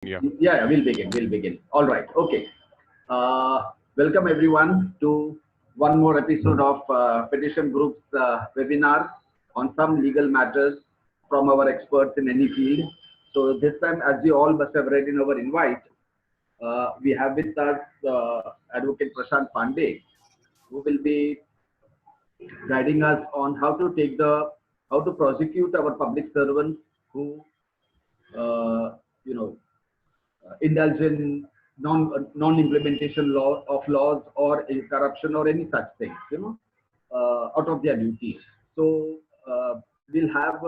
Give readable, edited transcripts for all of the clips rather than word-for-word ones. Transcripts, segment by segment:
Yeah. Yeah, we'll begin. We'll begin. All right. Okay. Welcome everyone to one more episode of Petition Group's webinar on some legal matters from our experts in any field. So this time, as you all must have read in our invite, we have with us Advocate Prashant Pandey, who will be guiding us on how to prosecute our public servants who uh, you know indulge in non-implementation of laws or corruption or any such things, out of their duties. So we'll have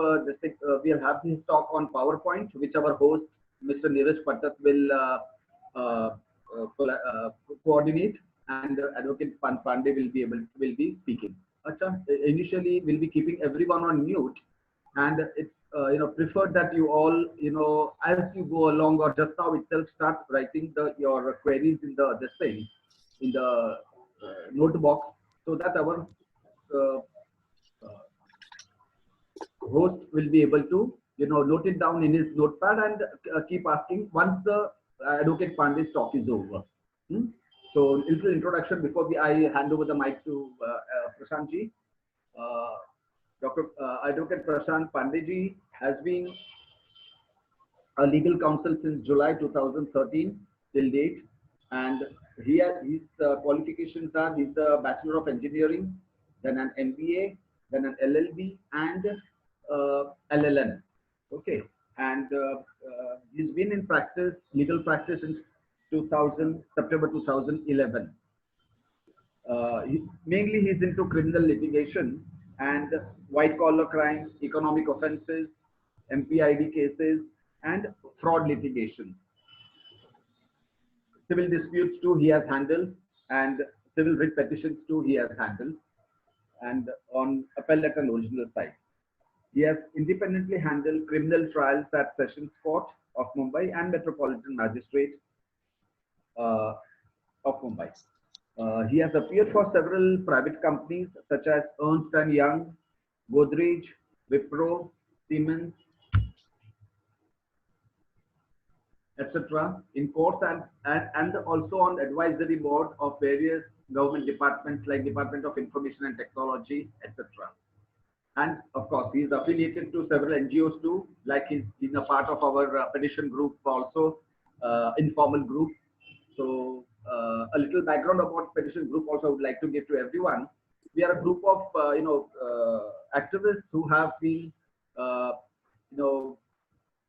this talk on PowerPoint, which our host, Mr. Neeraj Pathak, will uh, coordinate, and Advocate Pandey will be speaking. Acha, initially, we'll be keeping everyone on mute, and it's preferred that you all, as you go along or just now itself, start writing your queries in the thing in the note box, so that our uh, host will be able to note it down in his notepad and keep asking once the Advocate Pandey's talk is over. So a little introduction before I hand over the mic to Prashant ji. uh, Dr. Advocate Prashant Pandey ji has been a legal counsel since July 2013 till date, and his qualifications are: he's a Bachelor of Engineering, then an MBA, then an LLB, and LLM. Okay, and he's been in legal practice since 2000 September 2011. Mainly, he's into criminal litigation and white collar crimes, economic offenses, MPID cases, and fraud litigation. Civil disputes too he has handled, and civil writ petitions too he has handled, and on appellate and original side. He has independently handled criminal trials at Sessions Court of Mumbai and Metropolitan Magistrate uh, of Mumbai. He has appeared for several private companies such as Ernst & Young, Godrej, Wipro, Siemens, etc. in courts, and also on advisory board of various government departments like Department of Information and Technology, etc. And of course, he is affiliated to several NGOs too, like he's a part of our petition group also, informal group. So a little background about petition group also I would like to give to everyone. We are a group of activists who have been uh, you know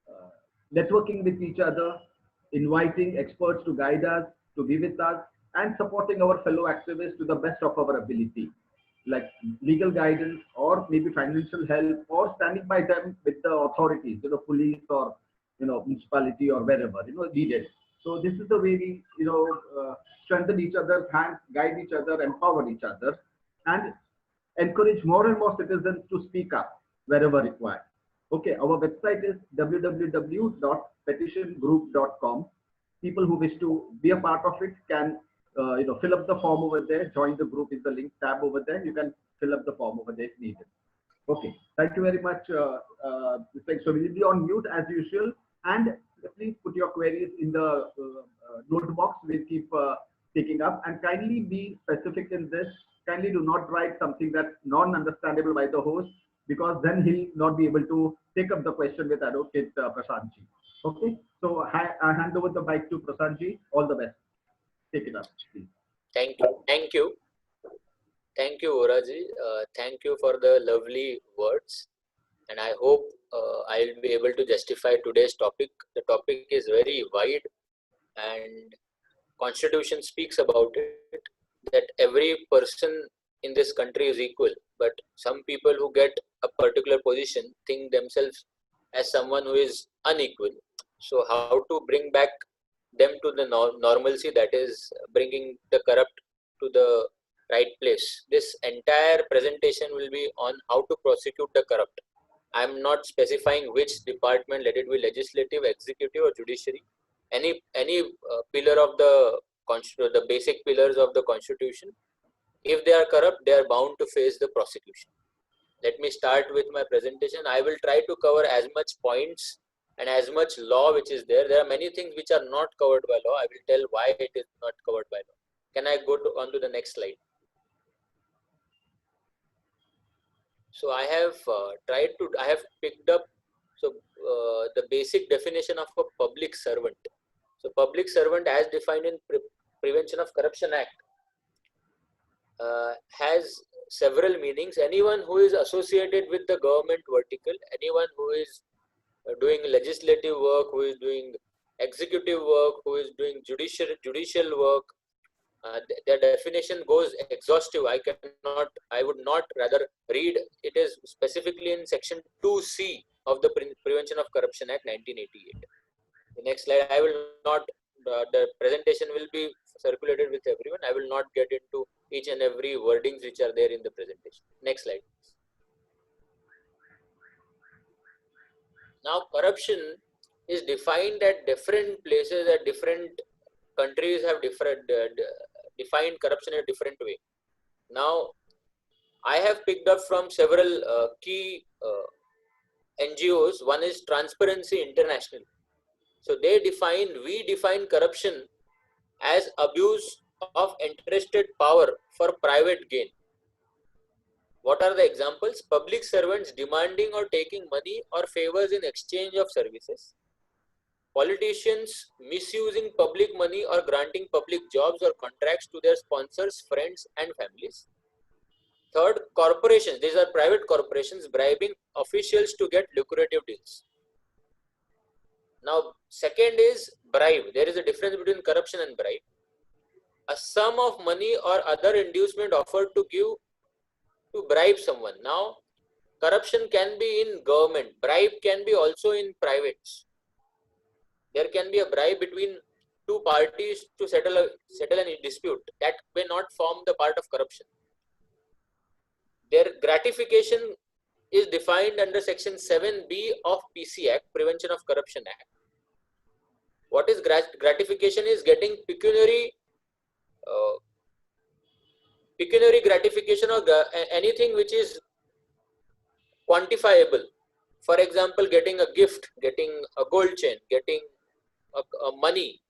uh, networking with each other, inviting experts to guide us, to be with us, and supporting our fellow activists to the best of our ability, like legal guidance or maybe financial help, or standing by them with the authorities, police or municipality or wherever needed. So this is the way we strengthen each other's hands, guide each other, empower each other, and encourage more and more citizens to speak up wherever required. Okay, our website is www.petitiongroup.com. People who wish to be a part of it can fill up the form over there. Join the group is the link tab over there. You can fill up the form over there if needed. Okay, thank you very much. So we will be on mute as usual, and please put your queries in the note box. We'll keep taking up, and kindly be specific in this. Kindly do not write something that's non-understandable by the host, because then he'll not be able to take up the question with Advocate Prashant ji. Okay, so I hand over the mic to Prashant ji. All the best. Take it up, please. Thank you. Thank you, Oraji. Thank you for the lovely words. And I hope I'll be able to justify today's topic. The topic is very wide, and Constitution speaks about it, that every person in this country is equal. But some people who get a particular position think themselves as someone who is unequal. So how to bring back them to the normalcy, that is bringing the corrupt to the right place. This entire presentation will be on how to prosecute the corrupt. I'm not specifying which department, let it be legislative, executive, or judiciary. Any pillar of the basic pillars of the Constitution. If they are corrupt, they are bound to face the prosecution. Let me start with my presentation. I will try to cover as much points and as much law which is there, there are many things which are not covered by law. I will tell why it is not covered by law. Can I go on to the next slide? So I have I have picked up the basic definition of a public servant. So public servant as defined in Prevention of Corruption Act has several meanings. Anyone who is associated with the government vertical, anyone who is doing legislative work, who is doing executive work, who is doing judicial work. Their definition goes exhaustive. I would not rather read. It is specifically in section 2C of the Prevention of Corruption Act 1988. The next slide, I will not, the presentation will be circulated with everyone. I will not get into each and every wordings which are there in the presentation. Next slide. Now, corruption is defined at different places, at different countries have different defined corruption in a different way. Now, I have picked up from several key NGOs. One is Transparency International. So we define corruption as abuse of interested power for private gain. What are the examples? Public servants demanding or taking money or favors in exchange of services. Politicians misusing public money or granting public jobs or contracts to their sponsors, friends, and families. Third, corporations. These are private corporations bribing officials to get lucrative deals. Now, second is bribe. There is a difference between corruption and bribe. A sum of money or other inducement offered to bribe someone. Now, corruption can be in government. Bribe can be also in privates. There can be a bribe between two parties to settle a dispute. That may not form the part of corruption. Their gratification is defined under section 7B of PC Act, Prevention of Corruption Act. What is gratification? Is getting pecuniary gratification or anything which is quantifiable. For example, getting a gift, getting a gold chain, getting a money.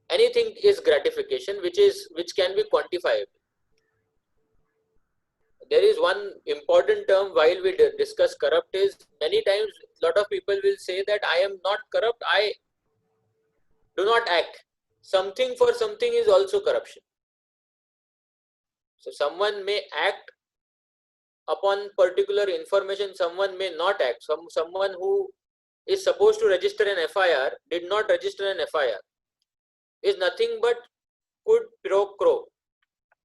Anything is gratification which can be quantifiable. There is one important term while we discuss corrupt is many times a lot of people will say that I am not corrupt, I do not act. Something for something is also corruption. So someone may act upon particular information, someone may not act. Someone who is supposed to register an FIR did not register an FIR. Is nothing but quid pro quo,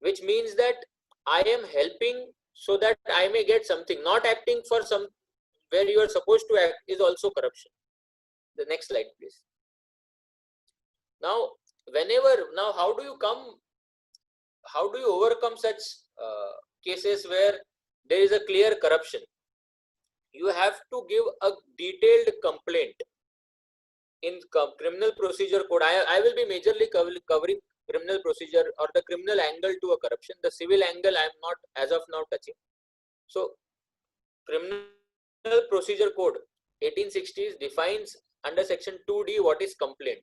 which means that I am helping so that I may get something. Not acting for some where you are supposed to act is also corruption. The next slide, please. Now, how do you overcome such cases where there is a clear corruption? You have to give a detailed complaint. In criminal procedure code, I will be majorly covering criminal procedure or the criminal angle to a corruption. The civil angle I am not as of now touching. So, criminal procedure code 1860s defines under section 2D what is complaint.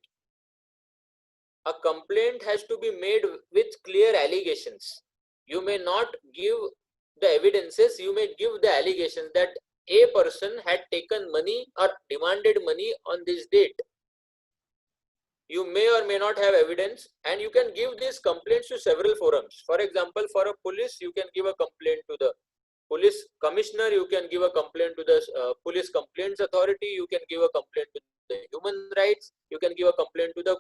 A complaint has to be made with clear allegations. You may not give the evidences, you may give the allegations that a person had taken money or demanded money on this date. You may or may not have evidence, and you can give these complaints to several forums. For example, for a police, you can give a complaint to the police commissioner, you can give a complaint to the police complaints authority, you can give a complaint to the human rights, you can give a complaint to the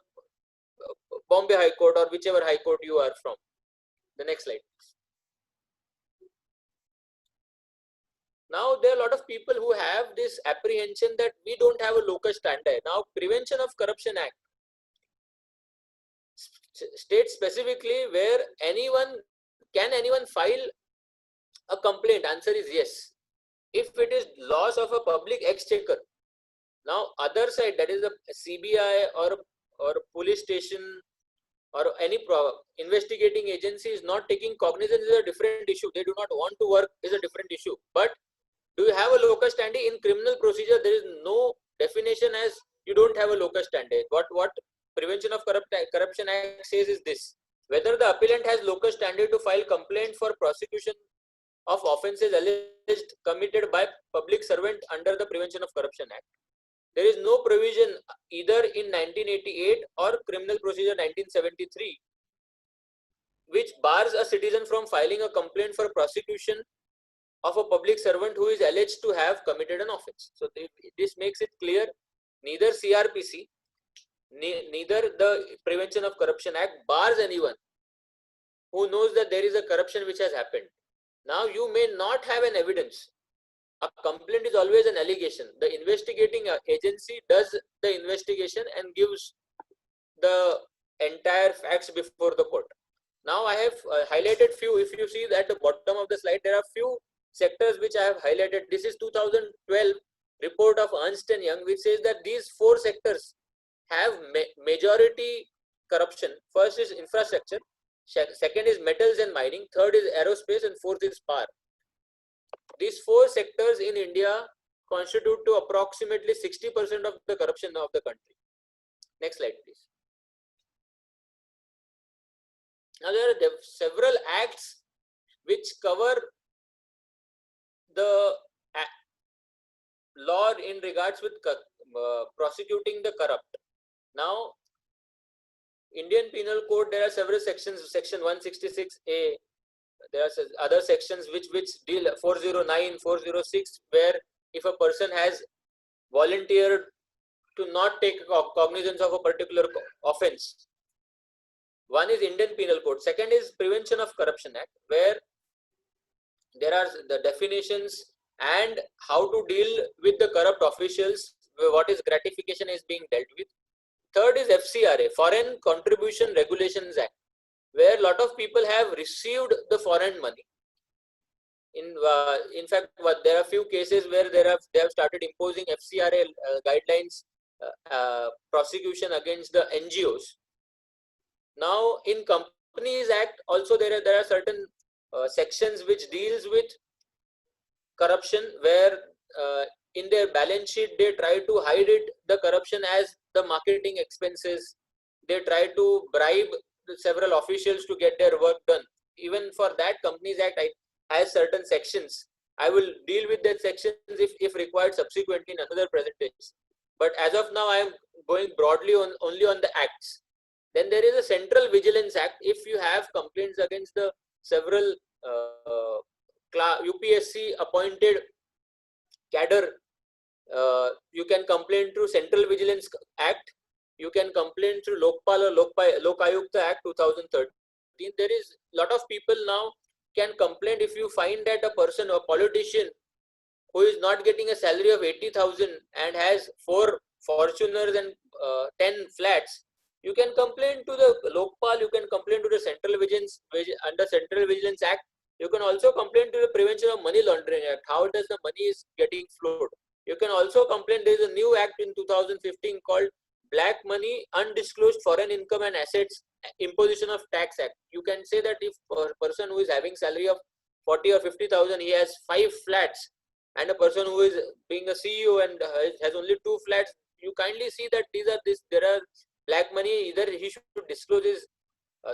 Bombay High Court or whichever High Court you are from. The next slide. Now, there are a lot of people who have this apprehension that we don't have a locus standi. Now, Prevention of Corruption Act states specifically where can anyone file a complaint? Answer is yes. If it is loss of a public exchequer. Now, other side, that is the CBI or police station or any investigating agency is not taking cognizance is a different issue. They do not want to work is a different issue. But do you have a locus standi? In criminal procedure, there is no definition as you don't have a locus standi. What Prevention of Corruption Act says is this: whether the appellant has locus standi to file complaint for prosecution of offences alleged committed by public servant under the Prevention of Corruption Act. There is no provision either in 1988 or Criminal Procedure 1973 which bars a citizen from filing a complaint for prosecution of a public servant who is alleged to have committed an offence. So this makes it clear, neither CRPC, neither the Prevention of Corruption Act bars anyone who knows that there is a corruption which has happened. Now you may not have an evidence. A complaint is always an allegation. The investigating agency does the investigation and gives the entire facts before the court. Now I have highlighted few. If you see at the bottom of the slide, there are few sectors which I have highlighted. This is 2012 report of Ernst & Young, which says that these 4 sectors have majority corruption. First is infrastructure, second is metals and mining, third is aerospace, and fourth is power. These 4 sectors in India constitute to approximately 60% of the corruption of the country. Next slide, please. Now there are several acts which cover the law in regards with prosecuting the corrupt. Now, Indian Penal Code, there are several sections. Section 166A. There are other sections which deal 409, 406, where if a person has volunteered to not take cognizance of a particular offence. One is Indian Penal Code. Second is Prevention of Corruption Act, where there are the definitions and how to deal with the corrupt officials, what is gratification is being dealt with. Third is FCRA, Foreign Contribution Regulations Act, where a lot of people have received the foreign money. In fact, there are few cases where they have started imposing FCRA guidelines, prosecution against the NGOs. Now, in Companies Act, also there are certain sections which deals with corruption, where in their balance sheet they try to hide the corruption as the marketing expenses. They try to bribe several officials to get their work done. Even for that, Companies Act has certain sections. I will deal with that sections if required subsequently in another presentation. But as of now, I am going broadly only on the acts. Then there is a Central Vigilance Act. If you have complaints against the several UPSC appointed cadre, you can complain through Central Vigilance Act. You can complain through Lokpal or Lokayukta Act 2013. There is a lot of people now can complain if you find that a person or politician who is not getting a salary of 80,000 and has 4 Fortuners and 10 flats. You can complain to the Lokpal, you can complain to the Central Vigilance under Central Vigilance Act. You can also complain to the Prevention of Money Laundering Act. How does the money is getting flowed? You can also complain. There is a new act in 2015 called Black Money, Undisclosed Foreign Income and Assets Imposition of Tax Act. You can say that if a person who is having salary of 40 or 50,000, he has 5 flats, and a person who is being a CEO and has only 2 flats, you kindly see that there are black money. Either he should disclose his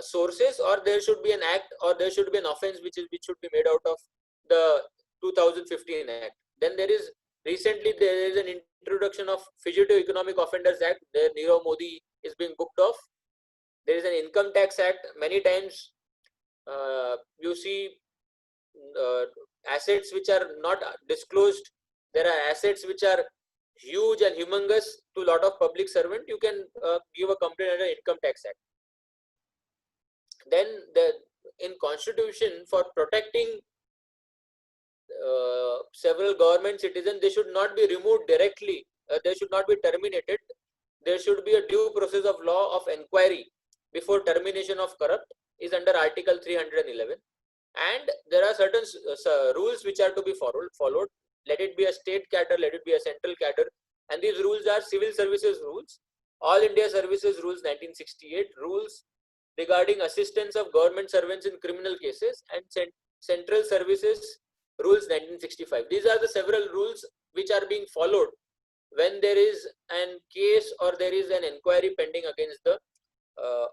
sources, or there should be an act, or there should be an offence which should be made out of the 2015 Act. Then there is recently there is an introduction of Fugitive Economic Offenders Act. There Nirav Modi is being booked off. There is an Income Tax Act. Many times you see assets which are not disclosed. There are assets which are huge and humongous to a lot of public servant. You can give a complaint under Income Tax Act. Then in Constitution, for protecting several government citizens, they should not be removed directly. They should not be terminated. There should be a due process of law of inquiry before termination of corrupt is under Article 311. And there are certain rules which are to be followed. Let it be a state cadre, let it be a central cadre. And these rules are Civil Services Rules, All India Services Rules 1968, rules regarding assistance of government servants in criminal cases, and Central Services Rules 1965. These are the several rules which are being followed when there is an case or there is an inquiry pending against the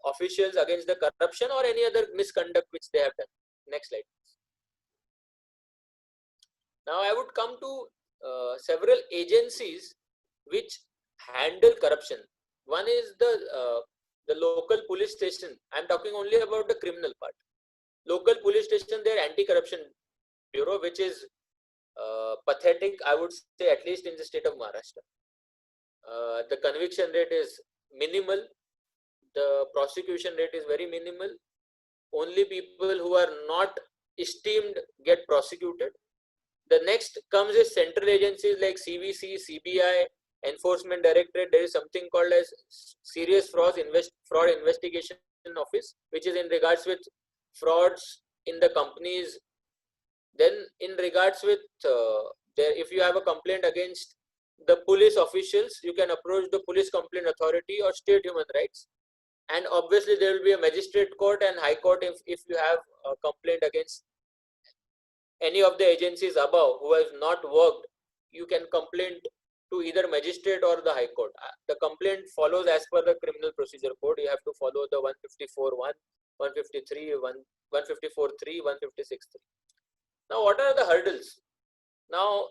officials against the corruption or any other misconduct which they have done. Next slide. Now I would come to several agencies which handle corruption. One is the local police station. I'm talking only about the criminal part. Local police station, their anti-corruption bureau, which is pathetic, I would say, at least in the state of Maharashtra. The conviction rate is minimal. The prosecution rate is very minimal. Only people who are not esteemed get prosecuted. The next comes is central agencies like CVC, CBI, Enforcement Directorate. There is something called as Serious Fraud Investigation Office, which is in regards with frauds in the companies. Then in regards with if you have a complaint against the police officials, you can approach the Police Complaint Authority or State Human Rights. And obviously there will be a magistrate court and high court if you have a complaint against any of the agencies above who has not worked. You can complain to either magistrate or the high court. The complaint follows as per the criminal procedure code. You have to follow the 154.1, 153, 154.3, 156.3. Now what are the hurdles? Now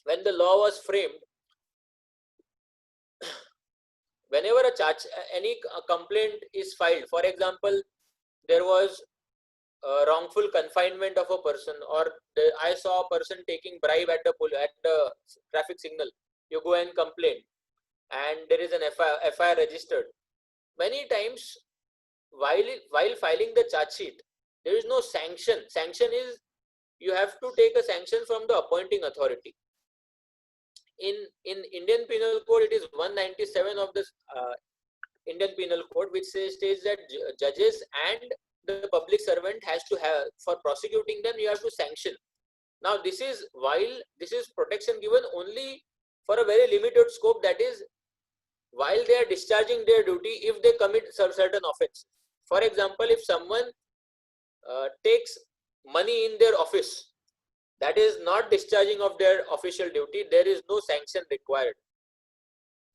when the law was framed, whenever any complaint is filed, for example, there was a wrongful confinement of a person, or I saw a person taking bribe at the traffic signal, you go and complain, and there is an FIR registered. Many times, while filing the charge sheet, there is no sanction. Sanction is you have to take a sanction from the appointing authority. In Indian Penal Code, it is 197 of the Indian Penal Code, which states that judges and the public servant has to have, for prosecuting them, you have to sanction. Now this is protection given only for a very limited scope, that is while they are discharging their duty, if they commit certain offense. For example, if someone takes money in their office, that is not discharging of their official duty, there is no sanction required.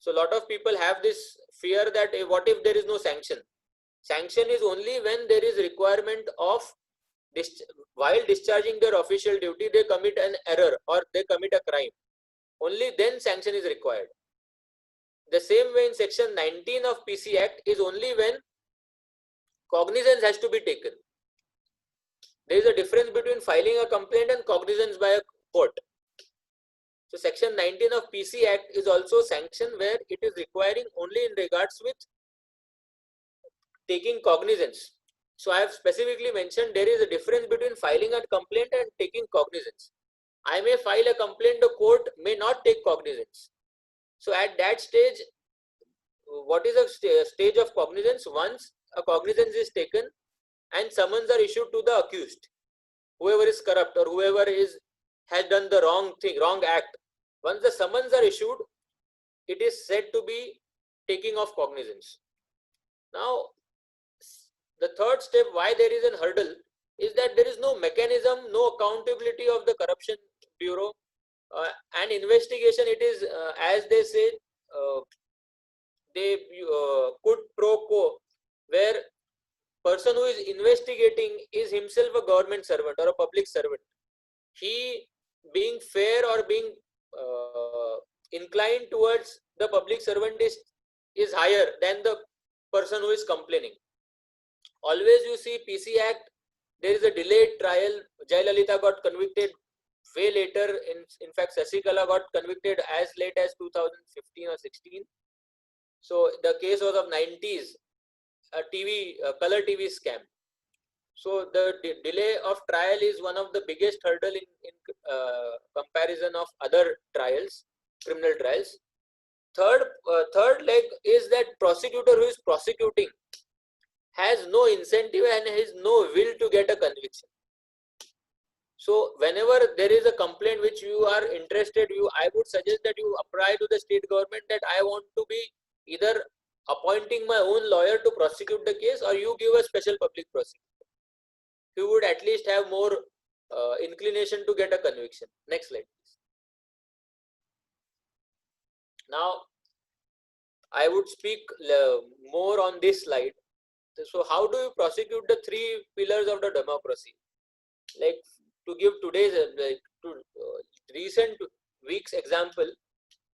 So a lot of people have this fear that what if there is no sanction? Sanction is only when there is requirement of while discharging their official duty, they commit an error or they commit a crime. Only then sanction is required. The same way in section 19 of PC Act is only when cognizance has to be taken. There is a difference between filing a complaint and cognizance by a court. So section 19 of PC Act is also sanction where it is requiring only in regards with taking cognizance. So I have specifically mentioned there is a difference between filing a complaint and taking cognizance. I may file a complaint, the court may not take cognizance. So at that stage, what is a stage of cognizance? Once a cognizance is taken and summons are issued to the accused, whoever is corrupt or whoever has done the wrong act. Once the summons are issued, it is said to be taking of cognizance. Now, the third step, why there is a hurdle, is that there is no mechanism, no accountability of the Corruption Bureau and investigation. It is as they say, they quid pro quo, where person who is investigating is himself a government servant or a public servant. He being fair or being inclined towards the public servant is higher than the person who is complaining. Always you see PC Act, there is a delayed trial. Jayalalitha got convicted way later. In fact, Sasikala got convicted as late as 2015 or 16. So the case was of 90s, a color TV scam. So the delay of trial is one of the biggest hurdle in comparison of other trials, criminal trials. Third leg is that prosecutor who is prosecuting has no incentive and has no will to get a conviction. So whenever there is a complaint which you are interested, I would suggest that you apply to the state government that I want to be either appointing my own lawyer to prosecute the case, or you give a special public prosecutor. You would at least have more inclination to get a conviction. Next slide, please. Now, I would speak more on this slide. So, how do you prosecute the three pillars of the democracy? Like, to give today's recent week's example,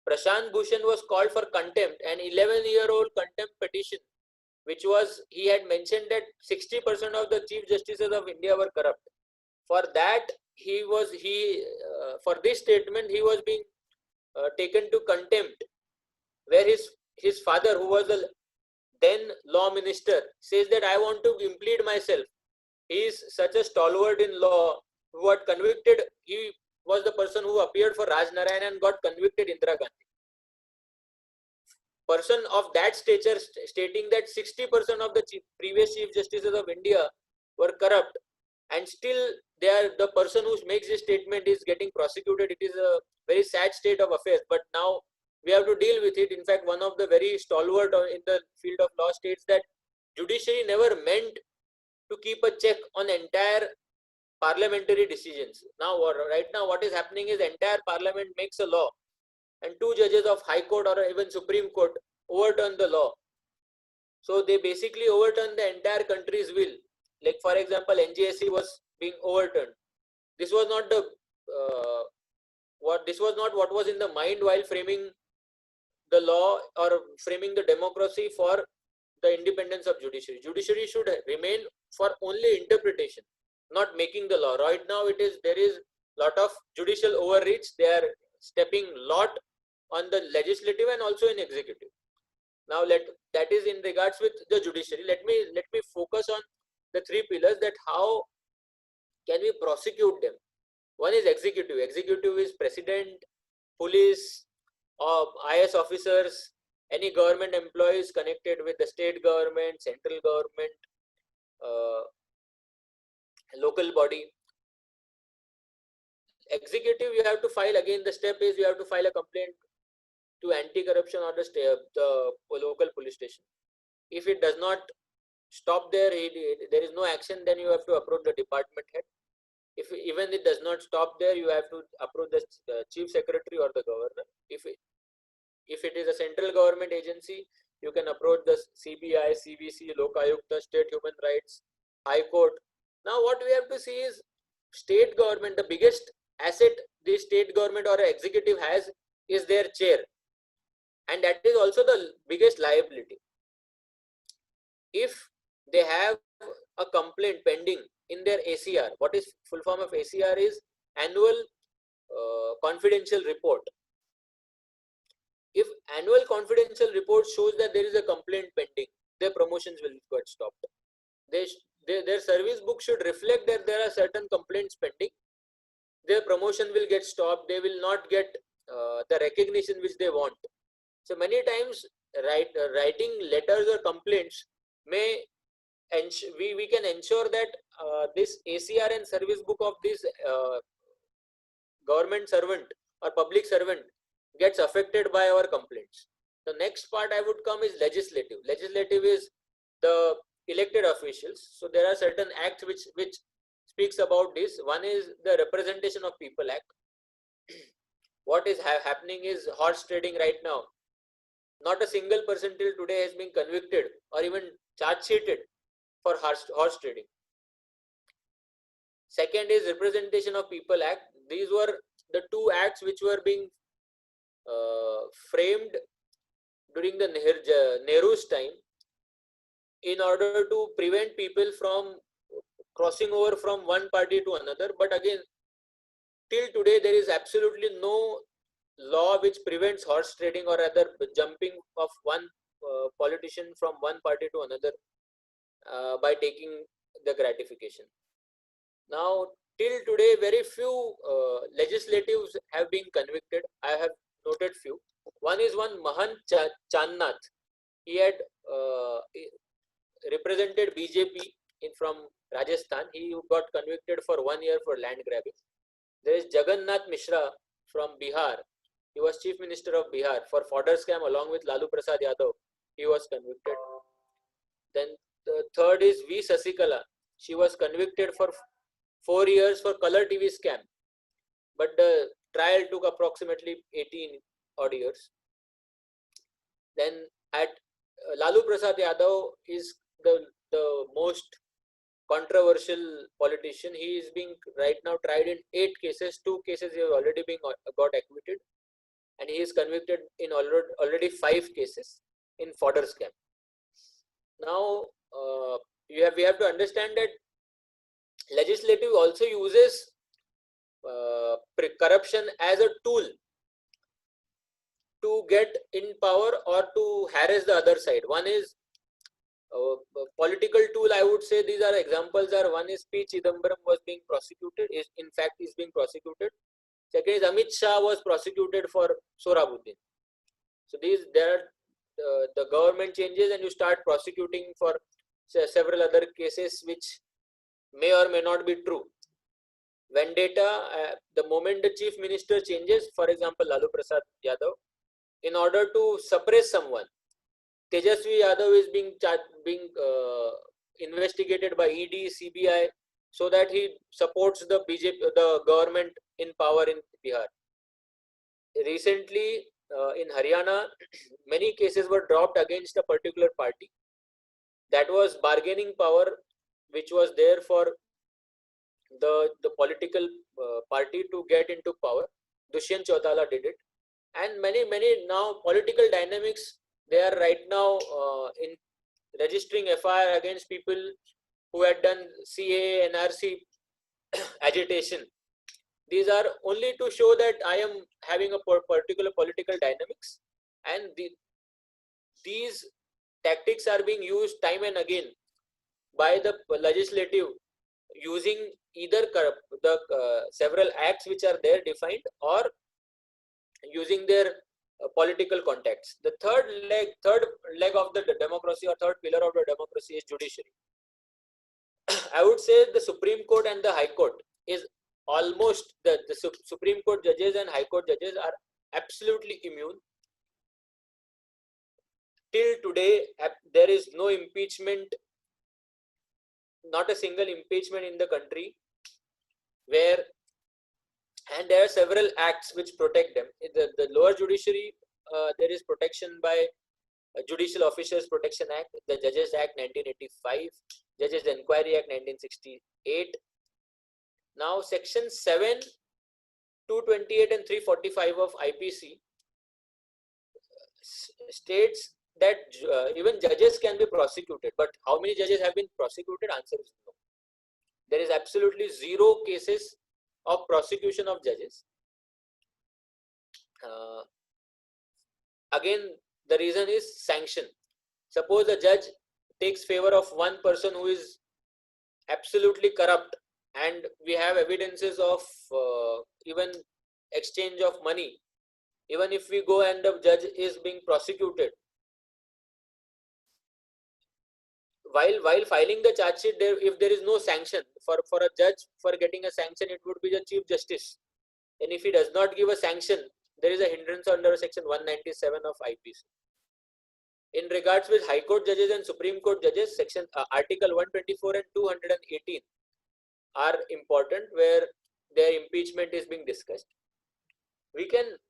Prashant Bhushan was called for contempt, an 11-year-old contempt petition, which was, he had mentioned that 60% of the chief justices of India were corrupt. For that, for this statement, he was being taken to contempt, where his father, who was the then law minister, says that I want to implead myself. He is such a stalwart in law who had convicted, he was the person who appeared for Raj Narayan and got convicted Indira Gandhi. Person of that stature stating that 60% of the previous chief justices of India were corrupt, and still they are the person who makes this statement is getting prosecuted. It is a very sad state of affairs, but now we have to deal with it. In fact, one of the very stalwart in the field of law states that judiciary never meant to keep a check on entire parliamentary decisions. Now, right now, what is happening is entire parliament makes a law, and two judges of High Court or even Supreme Court overturn the law. So they basically overturn the entire country's will. Like, for example, NGSC was being overturned. This was not the what was in the mind while framing the law or framing the democracy for the independence of judiciary. Judiciary should remain for only interpretation, not making the law. Right now, there is lot of judicial overreach. They are stepping lot on the legislative and also in executive. Now that is in regards with the judiciary. Let me focus on the three pillars, that how can we prosecute them. One is executive. Executive is president, police, IS officers, any government employees connected with the state government, central government, local body. Executive, you have to file, again the step is you have to file a complaint to anti-corruption or the local police station. If it does not stop there, there is no action, then you have to approach the department head. If even it does not stop there, you have to approach the chief secretary or the governor. If it is a central government agency, you can approach the CBI, CVC, Lokayukta, State Human Rights, High Court. Now what we have to see is state government, the biggest asset the state government or executive has is their chair, and that is also the biggest liability. If they have a complaint pending in their ACR, what is full form of ACR is annual confidential report. If annual confidential report shows that there is a complaint pending, their promotions will get stopped. Their service book should reflect that there are certain complaints pending. Their promotion will get stopped. They will not get the recognition which they want. So many times writing letters or complaints may we can ensure that this ACR and service book of this government servant or public servant gets affected by our complaints. The next part I would come is legislative. Legislative is the elected officials. So there are certain acts which speaks about this. One is the Representation of People Act. What is happening is horse trading right now. Not a single person till today has been convicted or even charge sheeted for horse trading. Second is Representation of People Act. These were the two acts which were being framed during the Nehru's time in order to prevent people from crossing over from one party to another. But again, till today there is absolutely no law which prevents horse trading or other jumping of one politician from one party to another by taking the gratification. Now till today very few legislatives have been convicted. I have noted few. One is one Mahant Channath. He had represented BJP from Rajasthan. He got convicted for 1 year for land grabbing. There is Jagannath Mishra from Bihar. He was Chief Minister of Bihar. For fodder scam along with Lalu Prasad Yadav, he was convicted. Then the third is V. Sasikala. She was convicted for 4 years for color TV scam. But the trial took approximately 18 odd years. Then at Lalu Prasad Yadav is the most controversial politician. He is being right now tried in 8 cases. 2 cases he has already been got acquitted, and he is convicted in already 5 cases in fodder scam. Now we have to understand that legislative also uses corruption as a tool to get in power or to harass the other side. One is political tool, I would say. These are examples are, one is P. Chidambaram was being prosecuted, is being prosecuted. Second is Amit Shah was prosecuted for Sohrabuddin. So there are the government changes and you start prosecuting for several other cases which may or may not be true. Vendetta, the moment the chief minister changes, for example Lalu Prasad Yadav, in order to suppress someone, Tejasvi Yadav is being investigated by ED, CBI, so that he supports the BJP, the government in power in Bihar. Recently, in Haryana, many cases were dropped against a particular party. That was bargaining power, which was there for the political party to get into power. Dushyant Chautala did it, and many now political dynamics. They are right now in registering FIR against people who had done CA, NRC agitation. These are only to show that I am having a particular political dynamics, and these tactics are being used time and again by the legislative, using either the several acts which are there defined, or using their political contacts. The third leg of the democracy, or third pillar of the democracy, is judiciary. I would say the Supreme Court and the High Court is almost the Supreme Court judges and High Court judges are absolutely immune. Till today, there is no impeachment, not a single impeachment in the country, where, and there are several acts which protect them. In the lower judiciary, there is protection by Judicial Officers Protection Act, the Judges Act 1985, Judges Enquiry Act 1968. Now section 7, 228 and 345 of IPC states that even judges can be prosecuted, but how many judges have been prosecuted? Answer is no. There is absolutely 0 cases of prosecution of judges. Again, the reason is sanction. Suppose a judge takes favor of one person who is absolutely corrupt, and we have evidences of even exchange of money. Even if we go and the judge is being prosecuted, while filing the charge sheet, if there is no sanction for a judge for getting a sanction, it would be the Chief Justice. And if he does not give a sanction, there is a hindrance under section 197 of IPC. In regards with High Court judges and Supreme Court judges, section Article 124 and 218 are important, where their impeachment is being discussed.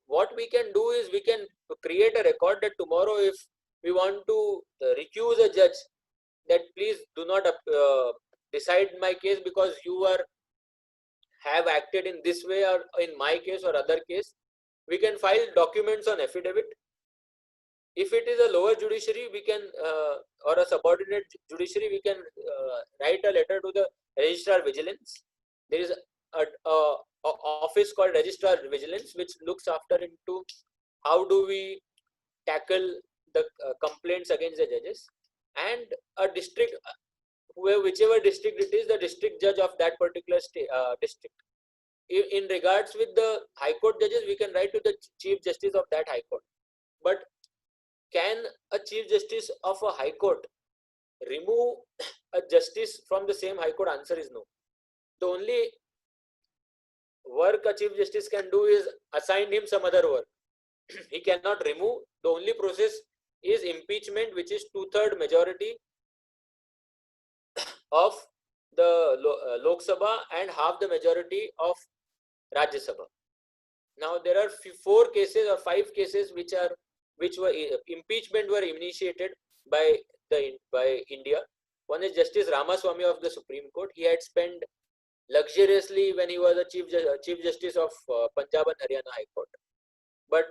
What we can do is we can create a record that tomorrow, if we want to recuse a judge, that please do not decide my case because you have acted in this way, or in my case or other case, we can file documents on affidavit. If it is a lower judiciary, we can or a subordinate judiciary, we can write a letter to the Registrar Vigilance. There is a office called Registrar Vigilance, which looks after into how do we tackle the complaints against the judges, and a district, whichever district it is, the district judge of that particular district. In regards with the High Court judges, we can write to the Chief Justice of that High Court. But can a Chief Justice of a High Court remove a justice from the same High Court? Answer is no. The only work a Chief Justice can do is assign him some other work. He cannot remove. The only process is impeachment, which is 2/3 majority of the Lok Sabha and half the majority of Rajya Sabha. Now there are 4 cases or 5 cases which are which were impeachment were initiated by India. One is Justice Ramaswamy of the Supreme Court. He had spent luxuriously when he was the Chief Justice of Punjab and Haryana High Court, but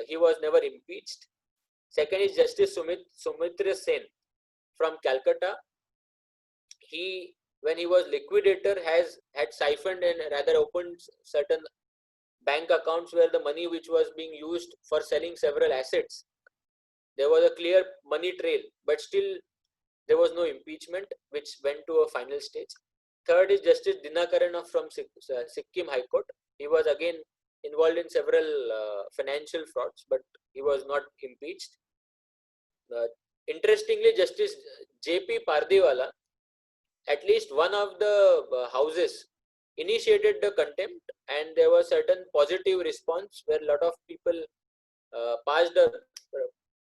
he was never impeached. Second is Justice Sumitra Sen from Calcutta. He, when he was liquidator, had siphoned and rather opened certain bank accounts where the money which was being used for selling several assets, there was a clear money trail, but still there was no impeachment, which went to a final stage. Third is Justice Dinakaran from Sikkim High Court. He was again involved in several financial frauds, but he was not impeached. Interestingly, Justice J.P. Pardiwala, at least one of the houses, initiated the contempt, and there was certain positive response where a lot of people passed a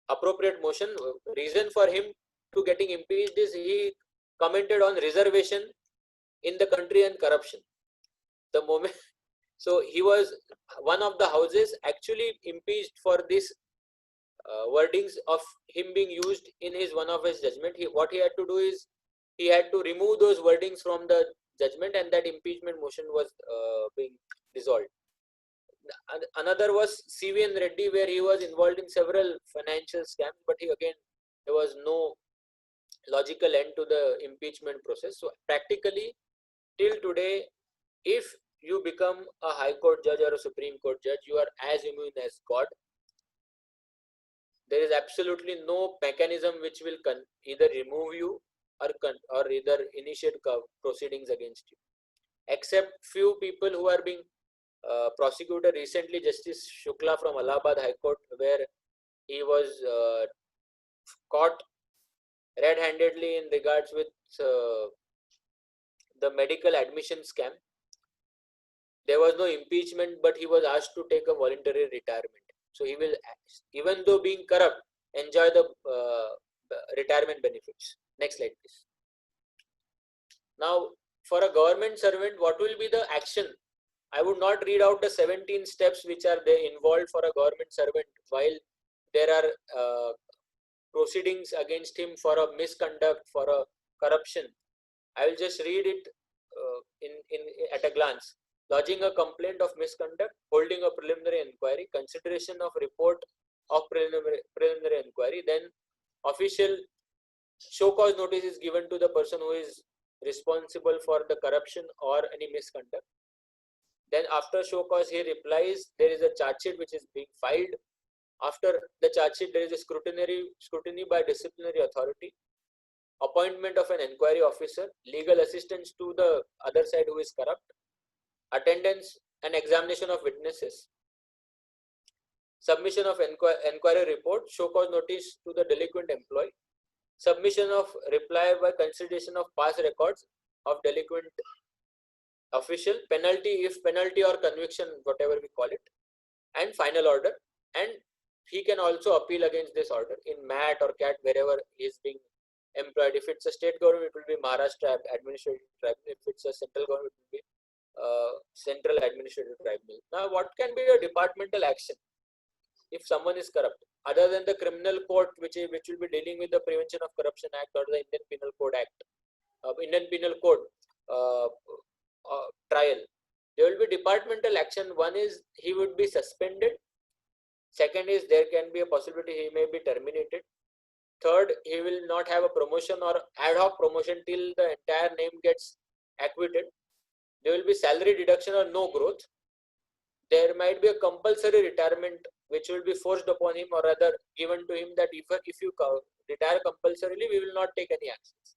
appropriate motion. Reason for him to getting impeached is he commented on reservation in the country and corruption. The moment, so he was one of the houses actually impeached for this wordings of him being used in his one of his judgment. What he had to do is he had to remove those wordings from the judgment, and that impeachment motion was being dissolved. Another was CVN Reddy, where he was involved in several financial scams, but there was no logical end to the impeachment process. So practically till today, if you become a High Court judge or a Supreme Court judge, you are as immune as God. There is absolutely no mechanism which will either remove you or either initiate proceedings against you, except few people who are being prosecuted. Recently, Justice Shukla from Allahabad High Court, where he was caught red-handedly in regards with the medical admission scam. There was no impeachment, but he was asked to take a voluntary retirement. So he will, even though being corrupt, enjoy the retirement benefits. Next slide, please. Now, for a government servant, what will be the action? I would not read out the 17 steps which are there involved for a government servant while there are proceedings against him for a misconduct, for a corruption. I will just read it at a glance. Lodging a complaint of misconduct, holding a preliminary inquiry, consideration of report of preliminary inquiry, then official show cause notice is given to the person who is responsible for the corruption or any misconduct. Then after show cause, he replies, there is a charge sheet which is being filed. After the charge sheet, there is a scrutiny by disciplinary authority, appointment of an inquiry officer, legal assistance to the other side who is corrupt, attendance and examination of witnesses, submission of inquiry report, show cause notice to the delinquent employee, submission of reply by consideration of past records of delinquent official, penalty if penalty or conviction, whatever we call it, and final order. And he can also appeal against this order in MAT or CAT, wherever he is being employed. If it's a state government, it will be Maharashtra Administrative Tribunal. If it's a central government, it will be Central Administrative Tribunal. Now, what can be a departmental action if someone is corrupt, other than the criminal court, which will be dealing with the Prevention of Corruption Act or the Indian Penal Code Act, Indian Penal Code trial? There will be departmental action. One is he would be suspended. Second is there can be a possibility he may be terminated. Third, he will not have a promotion or ad hoc promotion till the entire name gets acquitted. There will be salary deduction or no growth. There might be a compulsory retirement which will be forced upon him, or rather given to him, that if you retire compulsorily, we will not take any actions.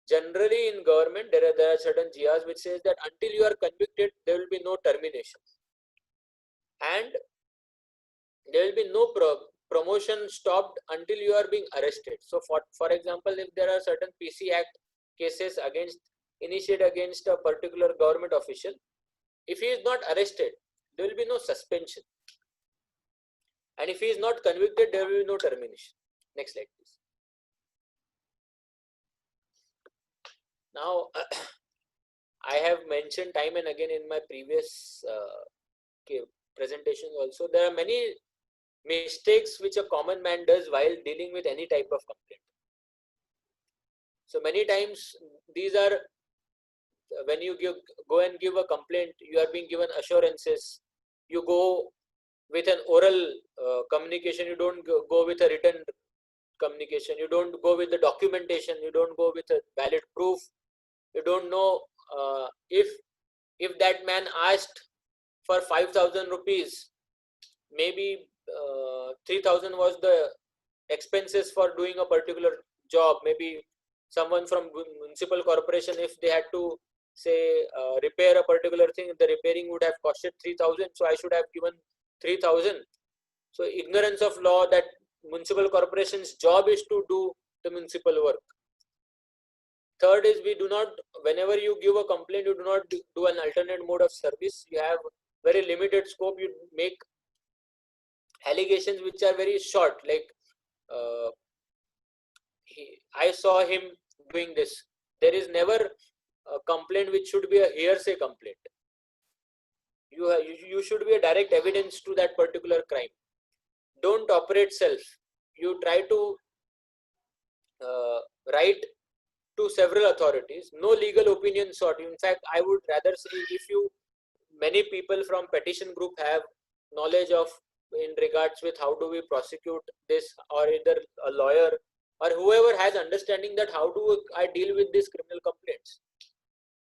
Generally in government, there are certain GRs which says that until you are convicted, there will be no termination. And there will be no promotion stopped until you are being arrested. So for example, if there are certain PC Act cases initiated against a particular government official, if he is not arrested, there will be no suspension. And if he is not convicted, there will be no termination. Next slide, please. Now, I have mentioned time and again in my previous presentations also, there are many mistakes which a common man does while dealing with any type of complaint. So many times these are, when you go and give a complaint, you are being given assurances. You go with an oral communication, you don't go with a written communication, you don't go with the documentation, you don't go with a valid proof. You don't know if that man asked for 5,000 rupees, maybe 3,000 was the expenses for doing a particular job. Maybe someone from municipal corporation, if they had to say repair a particular thing, the repairing would have costed 3,000, so I should have given 3,000. So ignorance of law, that municipal corporation's job is to do the municipal work. Third is, we do not, whenever you give a complaint, you do not do an alternate mode of service. You have very limited scope. You make allegations which are very short, like I saw him doing this. There is never a complaint which should be a hearsay complaint. You should be a direct evidence to that particular crime. Don't operate self. You try to write to several authorities. No legal opinion sought. In fact, I would rather say, if many people from petition group have knowledge of in regards with how do we prosecute this, or either a lawyer or whoever has understanding that how do I deal with these criminal complaints.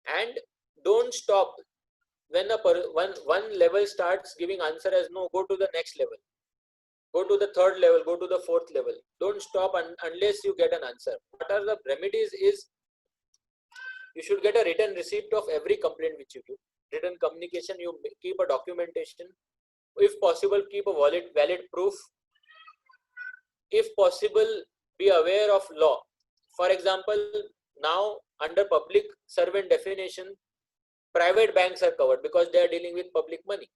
And don't stop when one level starts giving answer as no, go to the next level, go to the third level, go to the fourth level. Don't stop unless you get an answer. What are the remedies is, you should get a written receipt of every complaint which you give, written communication, you keep a documentation, if possible keep a valid proof, if possible be aware of law. For example, now under public servant definition, private banks are covered because they are dealing with public money.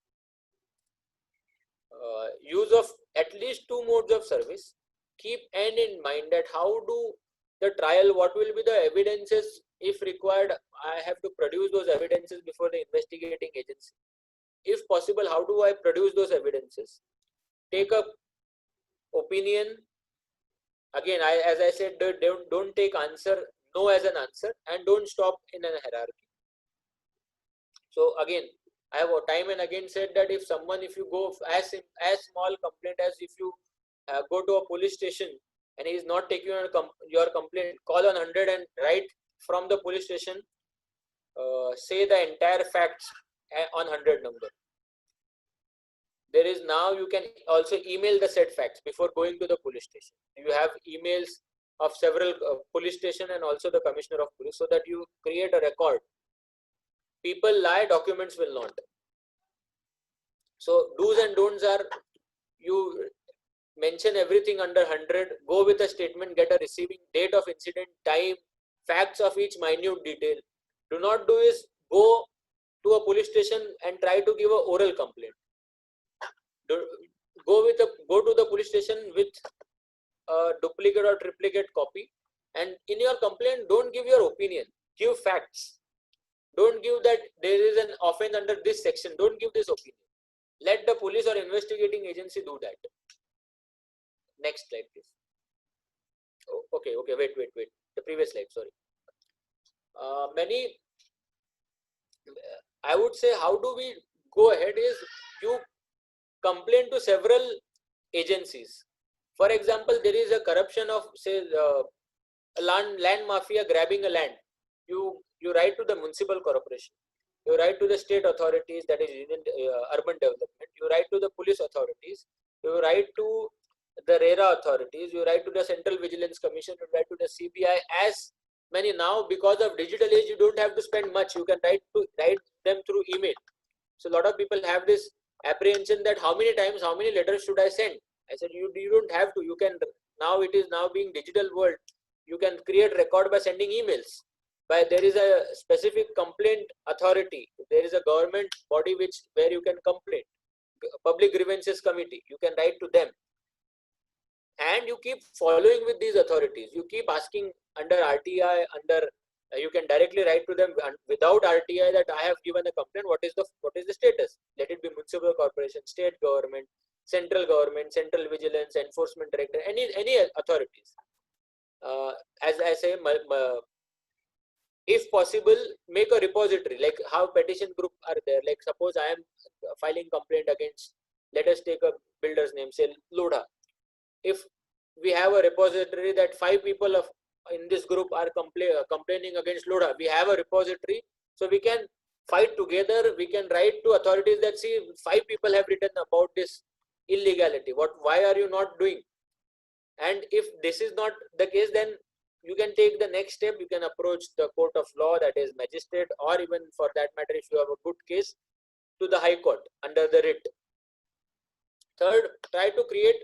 Use of at least 2 modes of service. Keep end in mind that how do the trial, what will be the evidences, if required I have to produce those evidences before the investigating agency. If possible, how do I produce those evidences? Take up opinion. Again, as I said, don't take answer no as an answer, and don't stop in a hierarchy. So again, I have time and again said that if you go as small complaint as if you go to a police station and he is not taking your complaint, call on 100 and write from the police station, say the entire facts on 100 number. There is now, you can also email the said facts before going to the police station. You have emails of several police station and also the commissioner of police, so that you create a record. People lie, documents will not. So do's and don'ts are, you mention everything under 100, go with a statement, get a receiving date of incident, time, facts of each minute detail. Do not do is go to a police station and try to give a oral complaint. Go to the police station with a duplicate or triplicate copy, and in your complaint don't give your opinion, give facts. Don't give that there is an offense under this section, don't give this opinion. Let the police or investigating agency do that. Next slide, please. Oh, okay, wait. The previous slide, sorry. I would say, how do we go ahead is, you complain to several agencies. For example, there is a corruption of, say, a land mafia grabbing a land. You write to the municipal corporation. You write to the state authorities, that is urban development. You write to the police authorities. You write to the RERA authorities. You write to the Central Vigilance Commission. You write to the CBI. As many now, because of digital age, you don't have to spend much. You can write them through email. So a lot of people have this apprehension that how many times, how many letters should I send? I said, you don't have to. You can, now it is now being digital world. You can create record by sending emails. There is a specific complaint authority. There is a government body where you can complain. Public Grievances Committee. You can write to them. And you keep following with these authorities. You keep asking under RTI, you can directly write to them without RTI that I have given a complaint. What is the status? Let it be municipal corporation, state government, central government, central vigilance, enforcement director, any authorities. As I say, if possible, make a repository, like how petition group are there. Like suppose I am filing complaint against, let us take a builder's name, say Lodha. If we have a repository that 5 people in this group are complaining against Lodha, we have a repository, so we can fight together. We can write to authorities that, see, 5 people have written about this illegality. Why are you not doing? And if this is not the case, then you can take the next step. You can approach the court of law, that is magistrate, or even for that matter, if you have a good case, to the high court under the writ. Third, try to create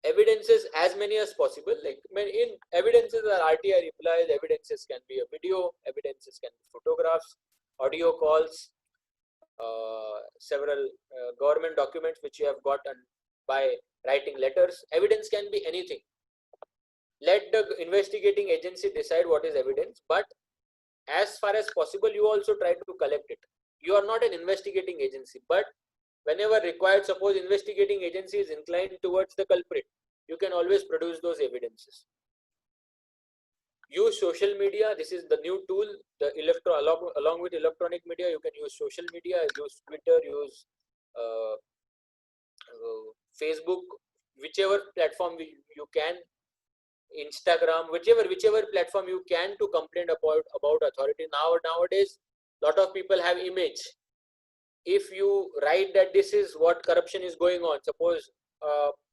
evidences as many as possible. Like in evidences are RTI replies, evidences can be a video, evidences can be photographs, audio calls, several government documents which you have gotten by writing letters. Evidence can be anything. Let the investigating agency decide what is evidence, but as far as possible, you also try to collect it. You are not an investigating agency, but whenever required, suppose investigating agency is inclined towards the culprit, you can always produce those evidences. Use social media. This is the new tool. Along with electronic media, you can use social media, use Twitter, use Facebook, whichever platform you can, Instagram, whichever platform you can, to complain about authority. Nowadays, lot of people have image. If you write that this is what corruption is going on, suppose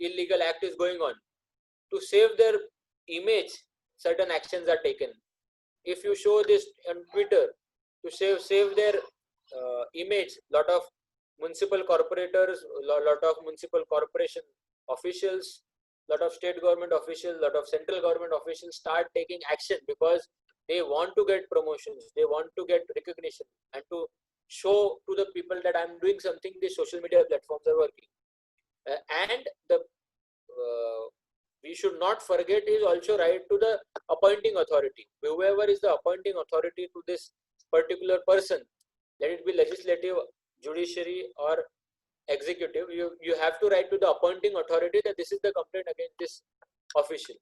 illegal act is going on, to save their image, certain actions are taken. If you show this on Twitter, to save their image, lot of municipal corporators, lot of municipal corporation officials, lot of state government officials, lot of central government officials start taking action because they want to get promotions, they want to get recognition, and to show to the people that I'm doing something. The social media platforms are working. And the we should not forget is also right to the appointing authority. Whoever is the appointing authority to this particular person, let it be legislative, judiciary, or executive, you have to write to the appointing authority that this is the complaint against this official.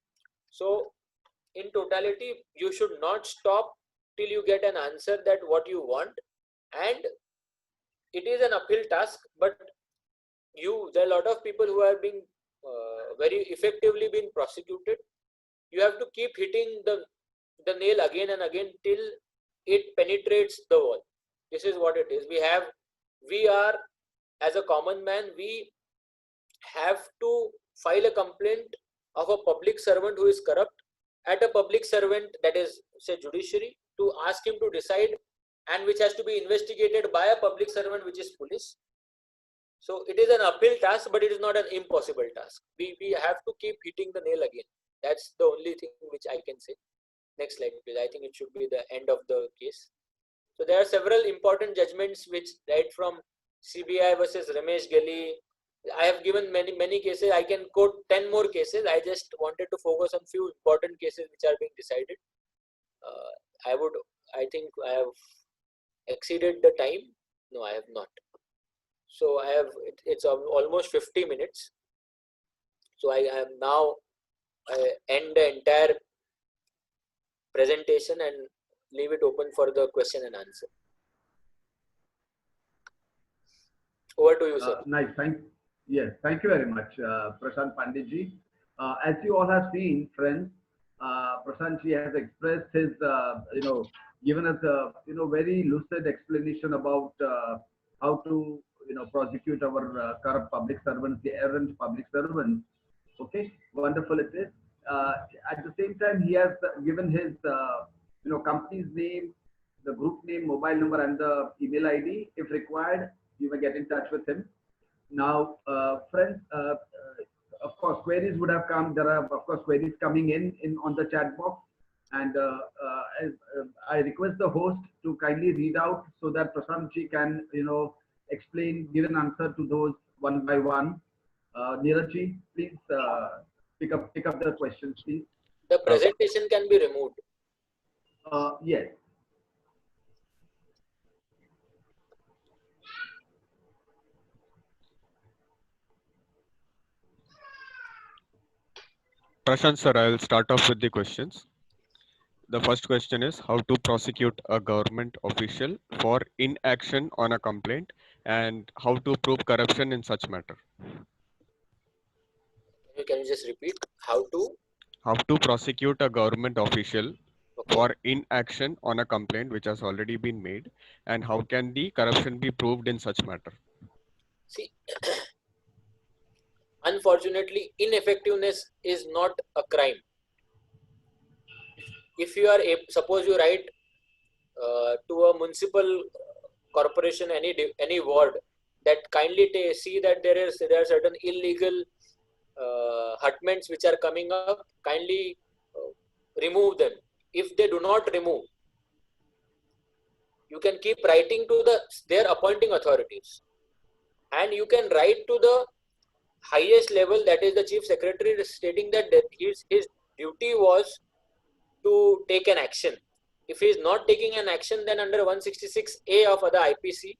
So in totality, you should not stop till you get an answer that what you want, and it is an uphill task, but there are a lot of people who are being very effectively being prosecuted. You have to keep hitting the nail again and again till it penetrates the wall. This is what it is. We are as a common man, we have to file a complaint of a public servant who is corrupt at a public servant, that is, say, judiciary, to ask him to decide, and which has to be investigated by a public servant, which is police. So it is an uphill task, but it is not an impossible task. We have to keep hitting the nail again. That's the only thing which I can say. Next slide, please. I think it should be the end of the case. So there are several important judgments which, right from CBI versus Ramesh Gheli. I have given many cases. I can quote 10 more cases. I just wanted to focus on few important cases which are being decided. I think I have exceeded the time. No, I have not. So it's almost 50 minutes. So I am now end the entire presentation and leave it open for the question and answer. Over to you, sir. Nice. Thank you very much, Prashant Panditji. As you all have seen, friends, Prashantji has expressed his, given us a, very lucid explanation about how to, prosecute our corrupt public servants, the errant public servants. Okay, wonderful it is. At the same time, he has given his, company's name, the group name, mobile number, and the email ID. If required, you may get in touch with him. Now, friends, of course, queries would have come. There are, of course, queries coming in on the chat box. And I request the host to kindly read out so that Prashantji can, explain, give an answer to those one by one. Neerajji, please pick up the questions, please. The presentation can be removed. Yes. Prashant sir, I'll start off with the questions. The first question is how to prosecute a government official for inaction on a complaint and how to prove corruption in such matter. Can you just repeat? How to? How to prosecute a government official Okay. for inaction on a complaint which has already been made, and how can the corruption be proved in such matter? See, unfortunately, ineffectiveness is not a crime. If you are, suppose you write to a municipal corporation, any ward, that kindly see that there are certain illegal hutments which are coming up, kindly remove them. If they do not remove, you can keep writing to their appointing authorities, and you can write to the highest level, that is the chief secretary, stating that his duty was to take an action. If he is not taking an action, then under 166A of the IPC,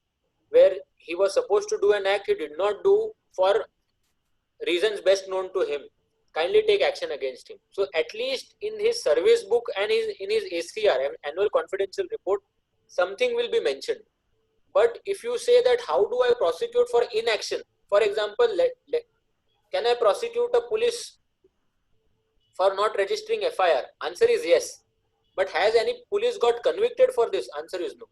where he was supposed to do an act, he did not do for reasons best known to him, kindly take action against him. So at least in his service book and in his ACR, annual confidential report, something will be mentioned. But if you say that how do I prosecute for inaction, for example, can I prosecute a police for not registering FIR? Answer is yes. But has any police got convicted for this? Answer is no.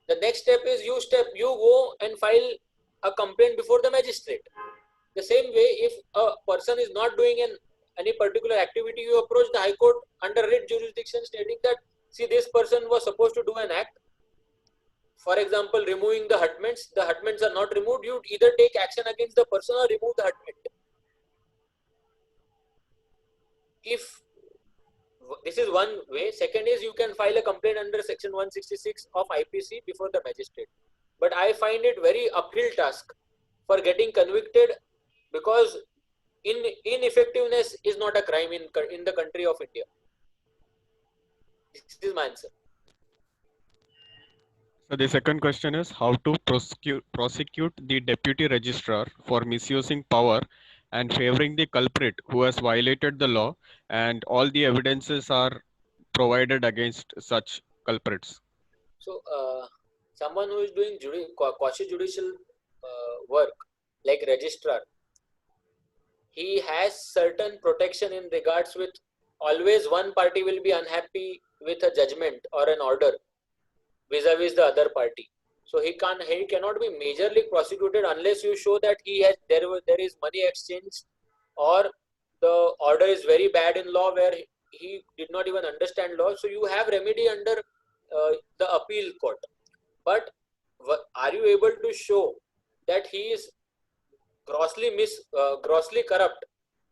The next step is you go and file a complaint before the magistrate. The same way, if a person is not doing any particular activity, you approach the High Court under writ jurisdiction stating that, see, this person was supposed to do an act. For example, removing the hutments are not removed, you either take action against the person or remove the hutment. If this is one way. Second is you can file a complaint under section 166 of IPC before the magistrate. But I find it very uphill task for getting convicted, because ineffectiveness is not a crime in the country of India. This is my answer. So the second question is how to prosecute the deputy registrar for misusing power and favoring the culprit who has violated the law, and all the evidences are provided against such culprits. So someone who is doing quasi-judicial work like registrar, he has certain protection in regards with, always one party will be unhappy with a judgment or an order vis-a-vis the other party. So he cannot be majorly prosecuted unless you show that there is money exchange, or the order is very bad in law where he did not even understand law. So you have remedy under the appeal court. But are you able to show that he is grossly corrupt,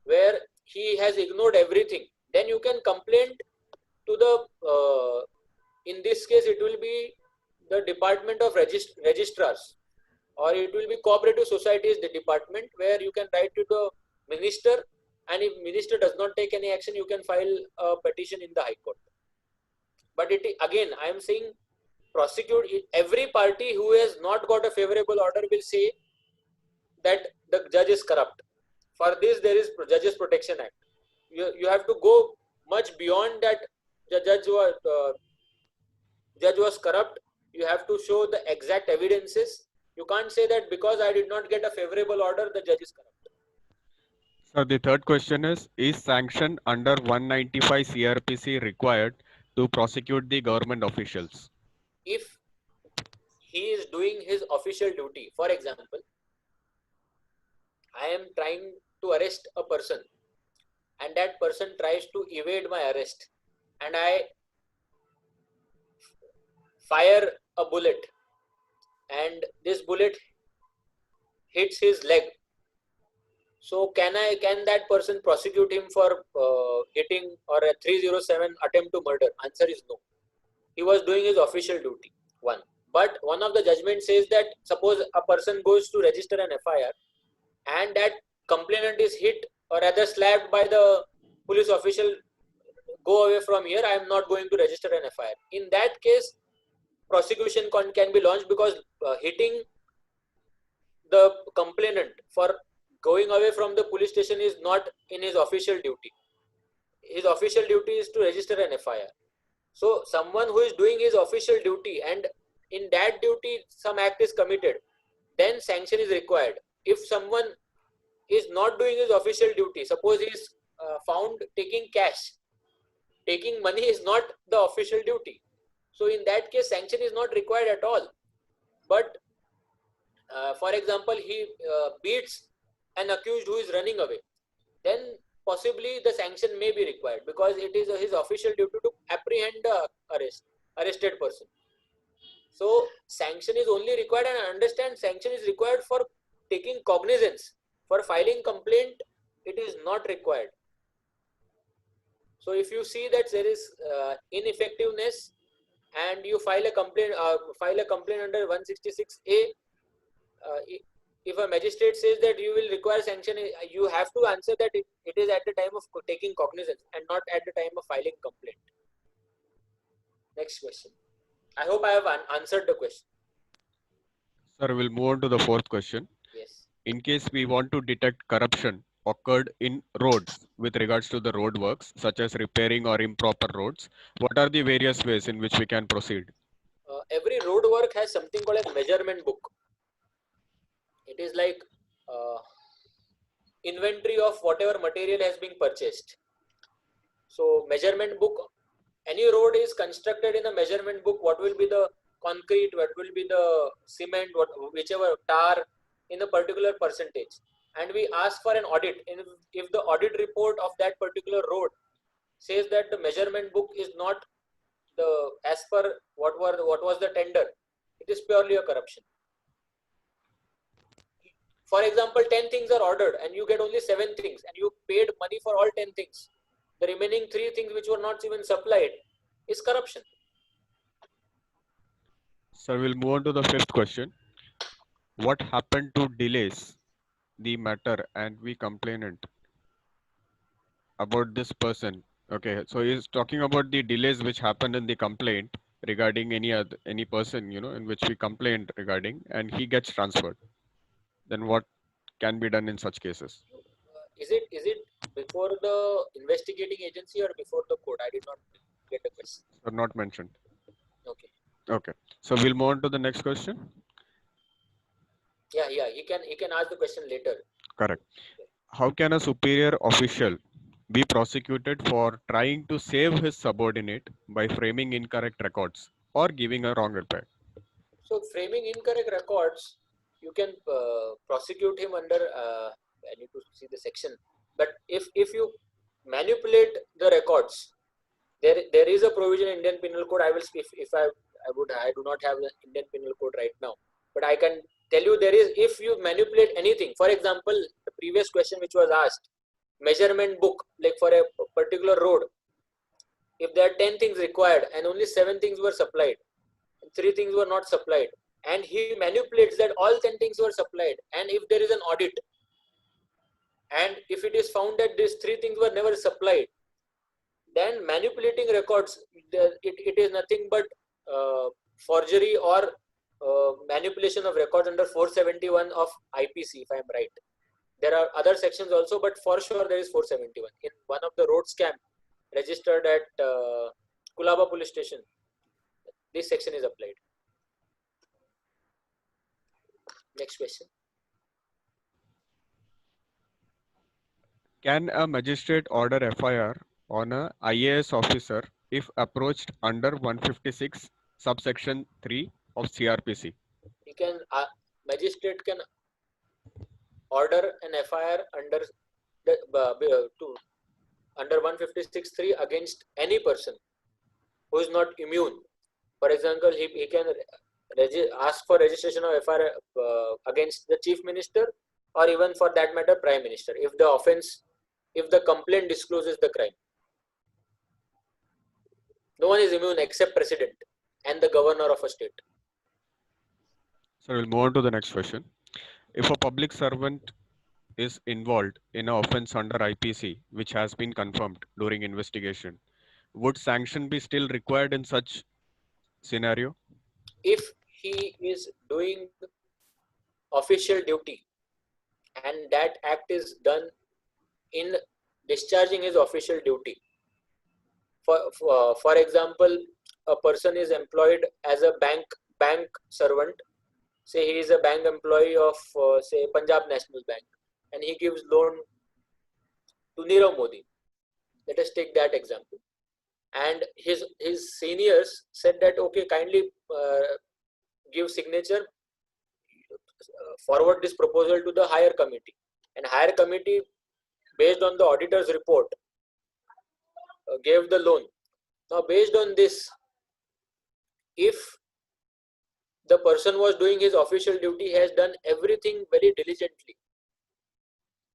where he has ignored everything? Then you can complain to the in this case it will be the Department of Registrars, or it will be Cooperative Societies, the department, where you can write to the minister, and if minister does not take any action, you can file a petition in the High Court. But again, I am saying prosecute. Every party who has not got a favorable order will say that the judge is corrupt. For this, there is Judges Protection Act. You have to go much beyond that. The judge was corrupt. You have to show the exact evidences. You can't say that because I did not get a favorable order, the judge is corrupt. So the third question is sanction under 195 CRPC required to prosecute the government officials? If he is doing his official duty, for example, I am trying to arrest a person and that person tries to evade my arrest, and I fire a bullet and this bullet hits his leg. So can that person prosecute him for hitting or a 307 attempt to murder? Answer is no. He was doing his official duty. One. But one of the judgments says that suppose a person goes to register an FIR and that complainant is hit or rather slapped by the police official, go away from here, I am not going to register an FIR. In that case, prosecution can be launched, because hitting the complainant for going away from the police station is not in his official duty. his official duty is to register an FIR. So someone who is doing his official duty and in that duty some act is committed, then sanction is required. If someone is not doing his official duty, suppose he is found taking cash, taking money is not the official duty. So in that case, sanction is not required at all. But for example, he beats an accused who is running away, then possibly the sanction may be required because it is his official duty to apprehend the arrested person. So sanction is only required, and I understand sanction is required for taking cognizance. For filing complaint, it is not required. So if you see that there is ineffectiveness and you file a complaint under 166A, if a magistrate says that you will require sanction, you have to answer that it is at the time of taking cognizance and not at the time of filing complaint. Next question. I hope I have answered the question. Sir, we'll move on to the fourth question. Yes. In case we want to detect corruption occurred in roads with regards to the road works, such as repairing or improper roads, what are the various ways in which we can proceed? Every road work has something called as measurement book. It is like inventory of whatever material has been purchased. So measurement book, any road is constructed in a measurement book. What will be the concrete, what will be the cement, whichever tar in a particular percentage. And we ask for an audit. And if the audit report of that particular road says that the measurement book is not as per what was the tender, it is purely a corruption. For example, 10 things are ordered and you get only 7 things and you paid money for all 10 things. The remaining 3 things which were not even supplied is corruption. Sir, we'll move on to the fifth question. What happened to delays the matter and we complainant about this person? Okay, so he's talking about the delays which happened in the complaint regarding any person, in which we complained regarding, and he gets transferred. Then what can be done in such cases? Is it before the investigating agency or before the court? I did not get the question. Or not mentioned. Okay. Okay. So we'll move on to the next question. Yeah. He can ask the question later. Correct. How can a superior official be prosecuted for trying to save his subordinate by framing incorrect records or giving a wrong reply? So framing incorrect records, you can prosecute him under. I need to see the section. But if you manipulate the records, there is a provision in Indian Penal Code. I will speak if I do not have the Indian Penal Code right now, but I can tell you there is, if you manipulate anything. For example, the previous question which was asked, measurement book, like for a particular road, if there are 10 things required and only 7 things were supplied, 3 things were not supplied, and he manipulates that all 10 things were supplied, and if there is an audit and if it is found that these 3 things were never supplied, then manipulating records, it is nothing but forgery or manipulation of records under 471 of IPC, if I am right. There are other sections also, but for sure there is 471. In one of the road scam registered at Kulaba police station, this section is applied. Next question. Can a magistrate order FIR on a IAS officer if approached under 156 subsection 3 of CRPC? He can, magistrate can order an FIR under under 156(3) against any person who is not immune. For example, he can ask for registration of FIR against the chief minister, or even for that matter prime minister, if the complaint discloses the crime. No one is immune except president and the governor of a state. So we'll move on to the next question. If a public servant is involved in an offense under IPC, which has been confirmed during investigation, would sanction be still required in such scenario? If he is doing official duty and that act is done in discharging his official duty, For example, a person is employed as a bank servant. Say he is a bank employee of say Punjab National Bank, and he gives loan to Nirav Modi. Let us take that example. And his seniors said that okay, kindly give signature, forward this proposal to the higher committee, and higher committee, based on the auditor's report, gave the loan. Now based on this, if the person was doing his official duty, has done everything very diligently,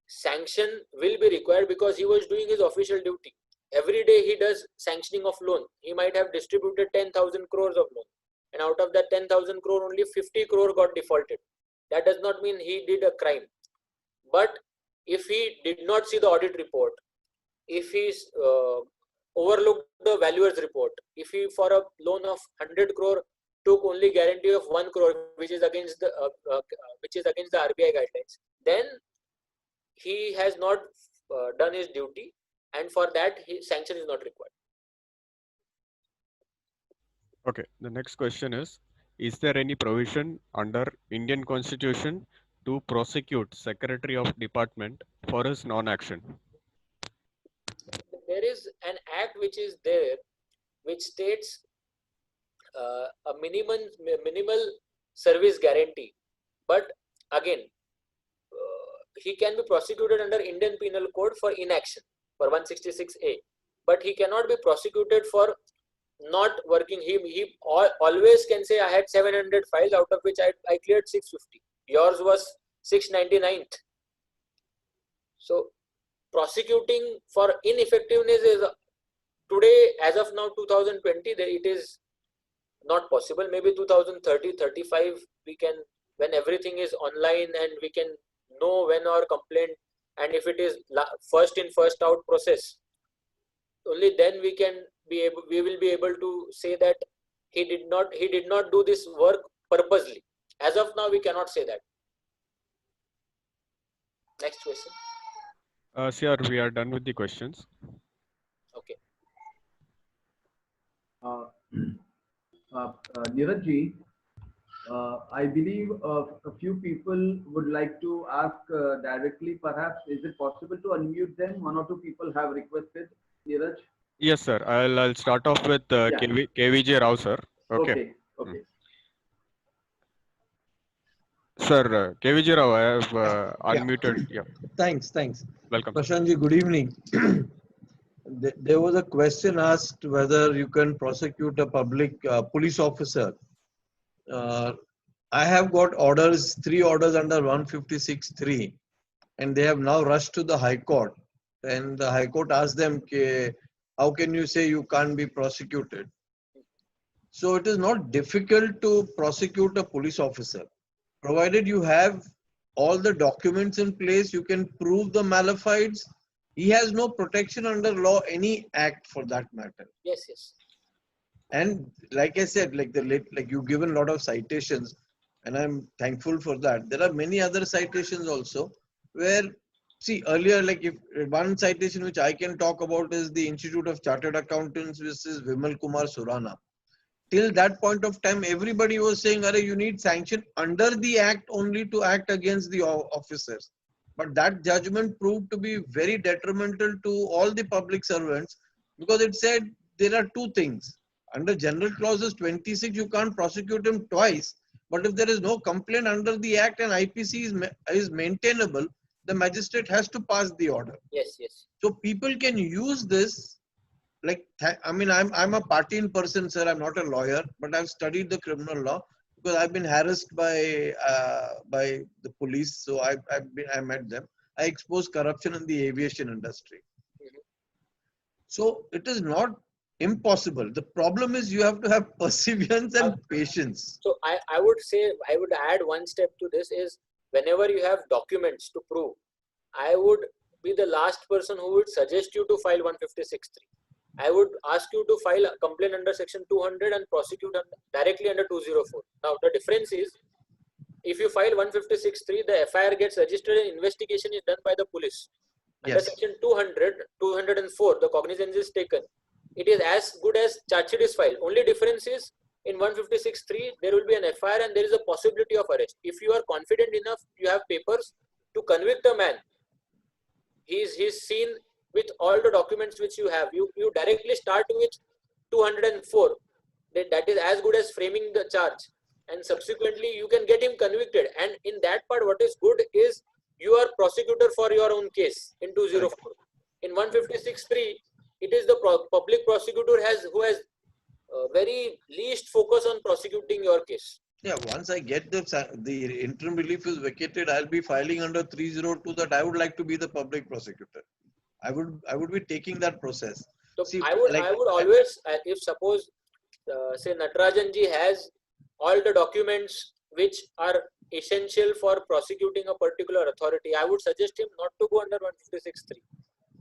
sanction will be required because he was doing his official duty. Every day he does sanctioning of loan. He might have distributed 10,000 crores of loan, and out of that 10,000 crore, only 50 crore got defaulted. That does not mean he did a crime. But if he did not see the audit report, if he overlooked the valuer's report, if he for a loan of 100 crore took only guarantee of 1 crore, which is against the RBI guidelines, then he has not done his duty, and for that his sanction is not required. Okay, the next question is there any provision under Indian Constitution to prosecute Secretary of Department for his non-action? There is an act which is there, which states a minimal service guarantee, but again, he can be prosecuted under Indian Penal Code for inaction, for 166A, but he cannot be prosecuted for not working. He always can say, I had 700 files, out of which I cleared 650. Yours was 699th. So prosecuting for ineffectiveness is today, as of now, 2020, it is not possible. Maybe 2030, 35, we can, when everything is online and we can know when our complaint, and if it is first in first out process, only then we will be able to say that he did not do this work purposely. As of now, we cannot say that. Next question. Sir, we are done with the questions. Okay. Neeraj ji, I believe a few people would like to ask directly. Perhaps is it possible to unmute them? One or two people have requested. Neeraj. Yes, sir. I'll start off with KVJ Rao, sir. Okay. Okay. Sir, KVJ Rao, I have unmuted. Yeah. Thanks. Welcome. Prashantji, good evening. There was a question asked whether you can prosecute a public police officer. I have got 3 orders under 156(3), and they have now rushed to the High Court. And the High Court asked them, how can you say you can't be prosecuted? So it is not difficult to prosecute a police officer. Provided you have all the documents in place, you can prove the malefides. He has no protection under law, any act for that matter. Yes. And like I said, like you've given a lot of citations, and I'm thankful for that. There are many other citations also where, see, earlier, like if one citation which I can talk about is the Institute of Chartered Accountants versus Vimal Kumar Surana. Till that point of time, everybody was saying, you need sanction under the act only to act against the officers. But that judgment proved to be very detrimental to all the public servants, because it said there are 2 things. Under General Clauses 26, you can't prosecute him twice. But if there is no complaint under the act and IPC is maintainable, the magistrate has to pass the order. Yes. So people can use this. Like, I'm a Pathin person, sir. I'm not a lawyer, but I've studied the criminal law because I've been harassed by the police. So I met them. I exposed corruption in the aviation industry. So it is not impossible. The problem is you have to have perseverance and patience. So I would add one step to this is, whenever you have documents to prove, I would be the last person who would suggest you to file 156(3). I would ask you to file a complaint under section 200 and prosecute directly under 204. Now the difference is, if you file 156(3), the FIR gets registered and investigation is done by the police. Under section 200, 204, the cognizance is taken. it is as good as charge sheet is filed. Only difference is in 156(3) there will be an FIR and there is a possibility of arrest. If you are confident enough, you have papers to convict a man. He's seen with all the documents which you have. You directly start with 204. That is as good as framing the charge, and subsequently you can get him convicted. And in that part, what is good is you are prosecutor for your own case in 204. In 156(3), it is the public prosecutor who has very least focus on prosecuting your case. Yeah, once I get the interim relief is vacated, I'll be filing under 302 that I would like to be the public prosecutor. I would be taking that process. So See, I would always, if suppose say Natarajan ji has all the documents which are essential for prosecuting a particular authority, I would suggest him not to go under 156(3).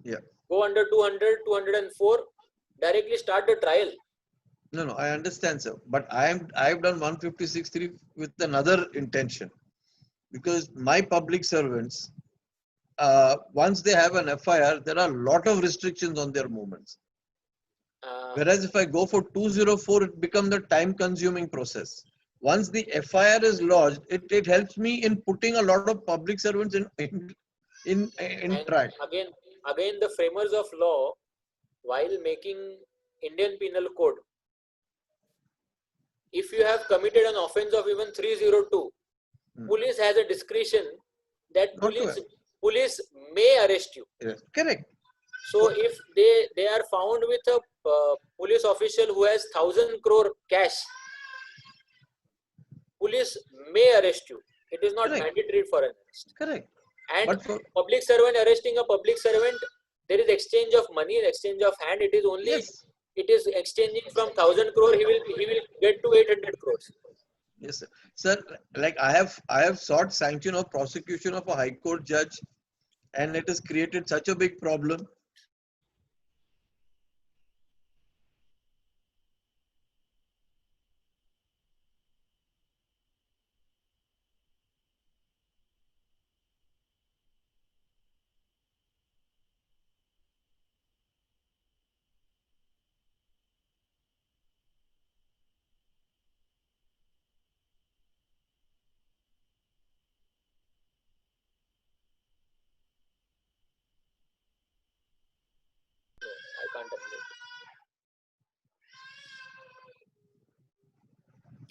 Yeah. Go under 200, 204, directly start the trial. No, I understand, sir. But I've done 156(3) with another intention, because my public servants, once they have an FIR, there are a lot of restrictions on their movements. Whereas if I go for 204, it becomes a time-consuming process. Once the FIR is lodged, it helps me in putting a lot of public servants in track. Again, the framers of law, while making Indian Penal Code, if you have committed an offence of even 302, police has a discretion that police may arrest you. Yes, correct. So if they are found with a police official who has 1,000 crore cash, police may arrest you. It is not mandatory for an arrest. Correct. And public servant arresting a public servant, there is exchange of money, exchange of hand. It is only it is exchanging from 1,000 crore. He will get to 800 crores. Yes, sir. Sir, like I have sought sanction of prosecution of a High Court judge, and it has created such a big problem.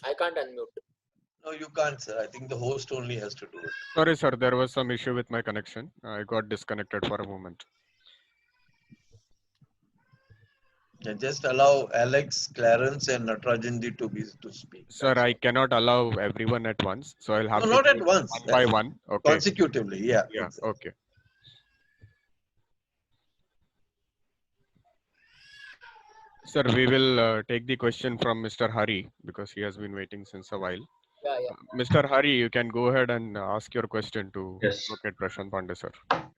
I can't unmute. No, you can't, sir. I think the host only has to do it. Sorry, sir. There was some issue with my connection. I got disconnected for a moment. Yeah, just allow Alex, Clarence, and Natarajanji to speak. Sir, I cannot allow everyone at once, so I'll have to not at once. One by one. Okay. Consecutively, yeah. Yeah. Exactly. Okay. Sir, we will take the question from Mr. Hari because he has been waiting since a while. Yeah. Mr. Hari, you can go ahead and ask your question to Advocate Prashant Pandey, sir.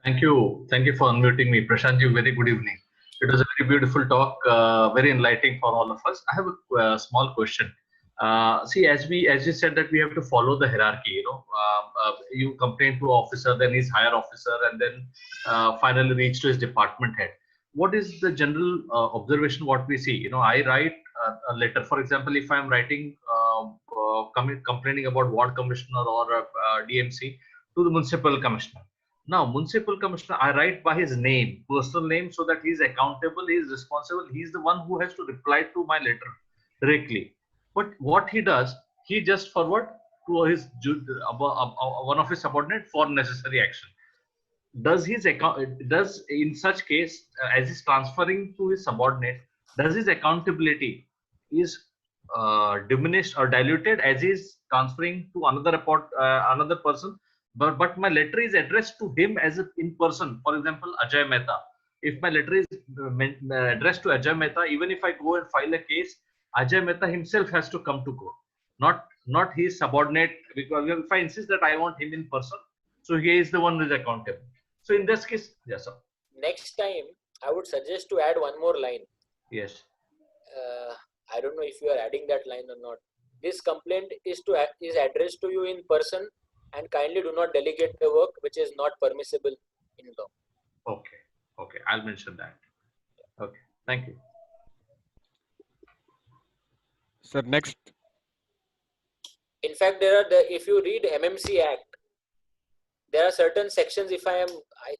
Thank you. Thank you for unmuting me. Prashant ji, very good evening. It was a very beautiful talk, very enlightening for all of us. I have a small question. See, as you said that we have to follow the hierarchy, you complain to officer, then his higher officer, and then finally reach to his department head. What is the general observation what we see? I write a letter. For example, if I'm writing complaining about ward commissioner or DMC to the municipal commissioner. Now, municipal commissioner, I write by his name, personal name, so that he's accountable, he's responsible. He's the one who has to reply to my letter directly. But what he does, he just forward to his one of his subordinate for necessary action. Does in such case, as he's transferring to his subordinate, does his accountability is diminished or diluted as he's transferring to another person? But my letter is addressed to him as in person. For example, Ajay Mehta. If my letter is addressed to Ajay Mehta, even if I go and file a case, Ajay Mehta himself has to come to court, not his subordinate. Because if I insist that I want him in person, so he is the one who is accountable. So in this case, yes, sir. Next time, I would suggest to add one more line. Yes. I don't know if you are adding that line or not. This complaint is addressed to you in person, and kindly do not delegate the work which is not permissible in law. Okay. I'll mention that. Okay. Thank you. Sir, next. In fact, if you read MMC Act, there are certain sections. If I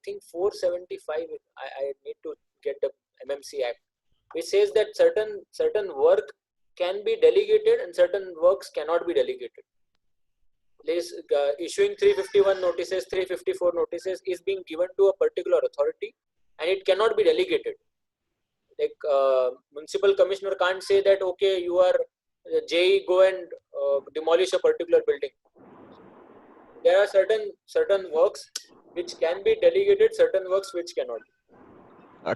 think 475. I need to get the MMC Act, which says that certain work can be delegated and certain works cannot be delegated. This issuing 351 notices, 354 notices is being given to a particular authority, and it cannot be delegated. Like municipal commissioner can't say that okay, you are JE, go and demolish a particular building. There are certain works which can be delegated, certain works which cannot.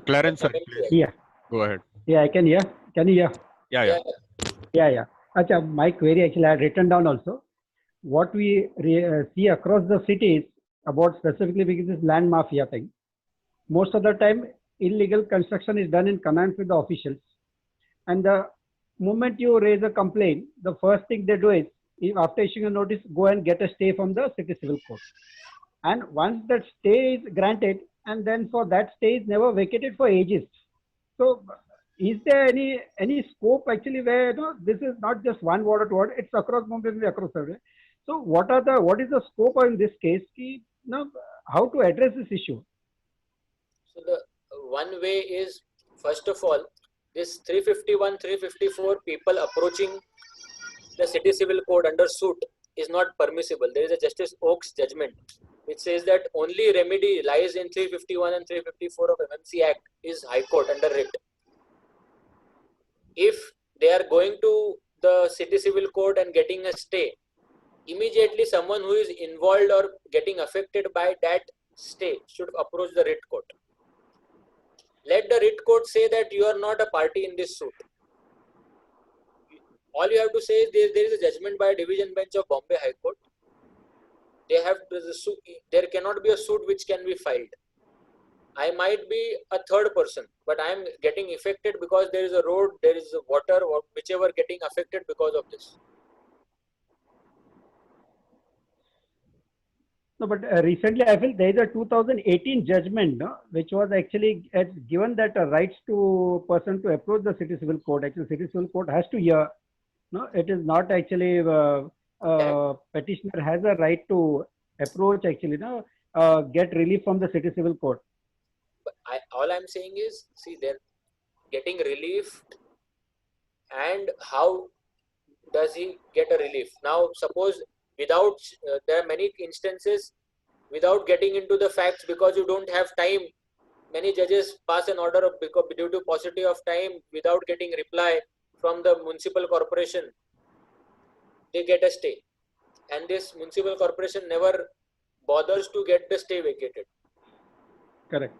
Clarence, sir, please. Yeah. Go ahead. Yeah, I can hear. Can you hear? Yeah. Yeah. Achha, my query actually I had written down also. What we see across the cities about specifically because this land mafia thing, most of the time illegal construction is done in connivance with the officials. And the moment you raise a complaint, the first thing they do is, after issuing a notice, go and get a stay from the city civil court. And once that stay is granted, and then for that stay is never vacated for ages. So is there any scope actually where this is not just one ward to ward, it's across Mumbai, across everywhere. So what is the scope in this case? How to address this issue? So the one way is, first of all, this 351, 354 people approaching the city civil code under suit is not permissible. There is a Justice Oak's judgment which says that only remedy lies in 351 and 354 of MMC Act is High Court under writ. If they are going to the city civil court and getting a stay, immediately someone who is involved or getting affected by that stay should approach the writ court. Let the writ court say that you are not a party in this suit. All you have to say is there is a judgment by a division bench of Bombay High Court. There cannot be a suit which can be filed. I might be a third person, but I am getting affected because there is a road, there is water, or whichever getting affected because of this. No, but recently I feel there is a 2018 judgment, which was actually given that rights to person to approach the city civil court. Actually, city civil court has to hear. No, it is not actually petitioner has a right to approach actually, get relief from the city civil court. But all I'm saying is, see, they're getting relief, and how does he get a relief? Now, suppose without, there are many instances without getting into the facts because you don't have time. Many judges pass an order due to paucity of time without getting reply from the municipal corporation. They get a stay, and this municipal corporation never bothers to get the stay vacated. Correct.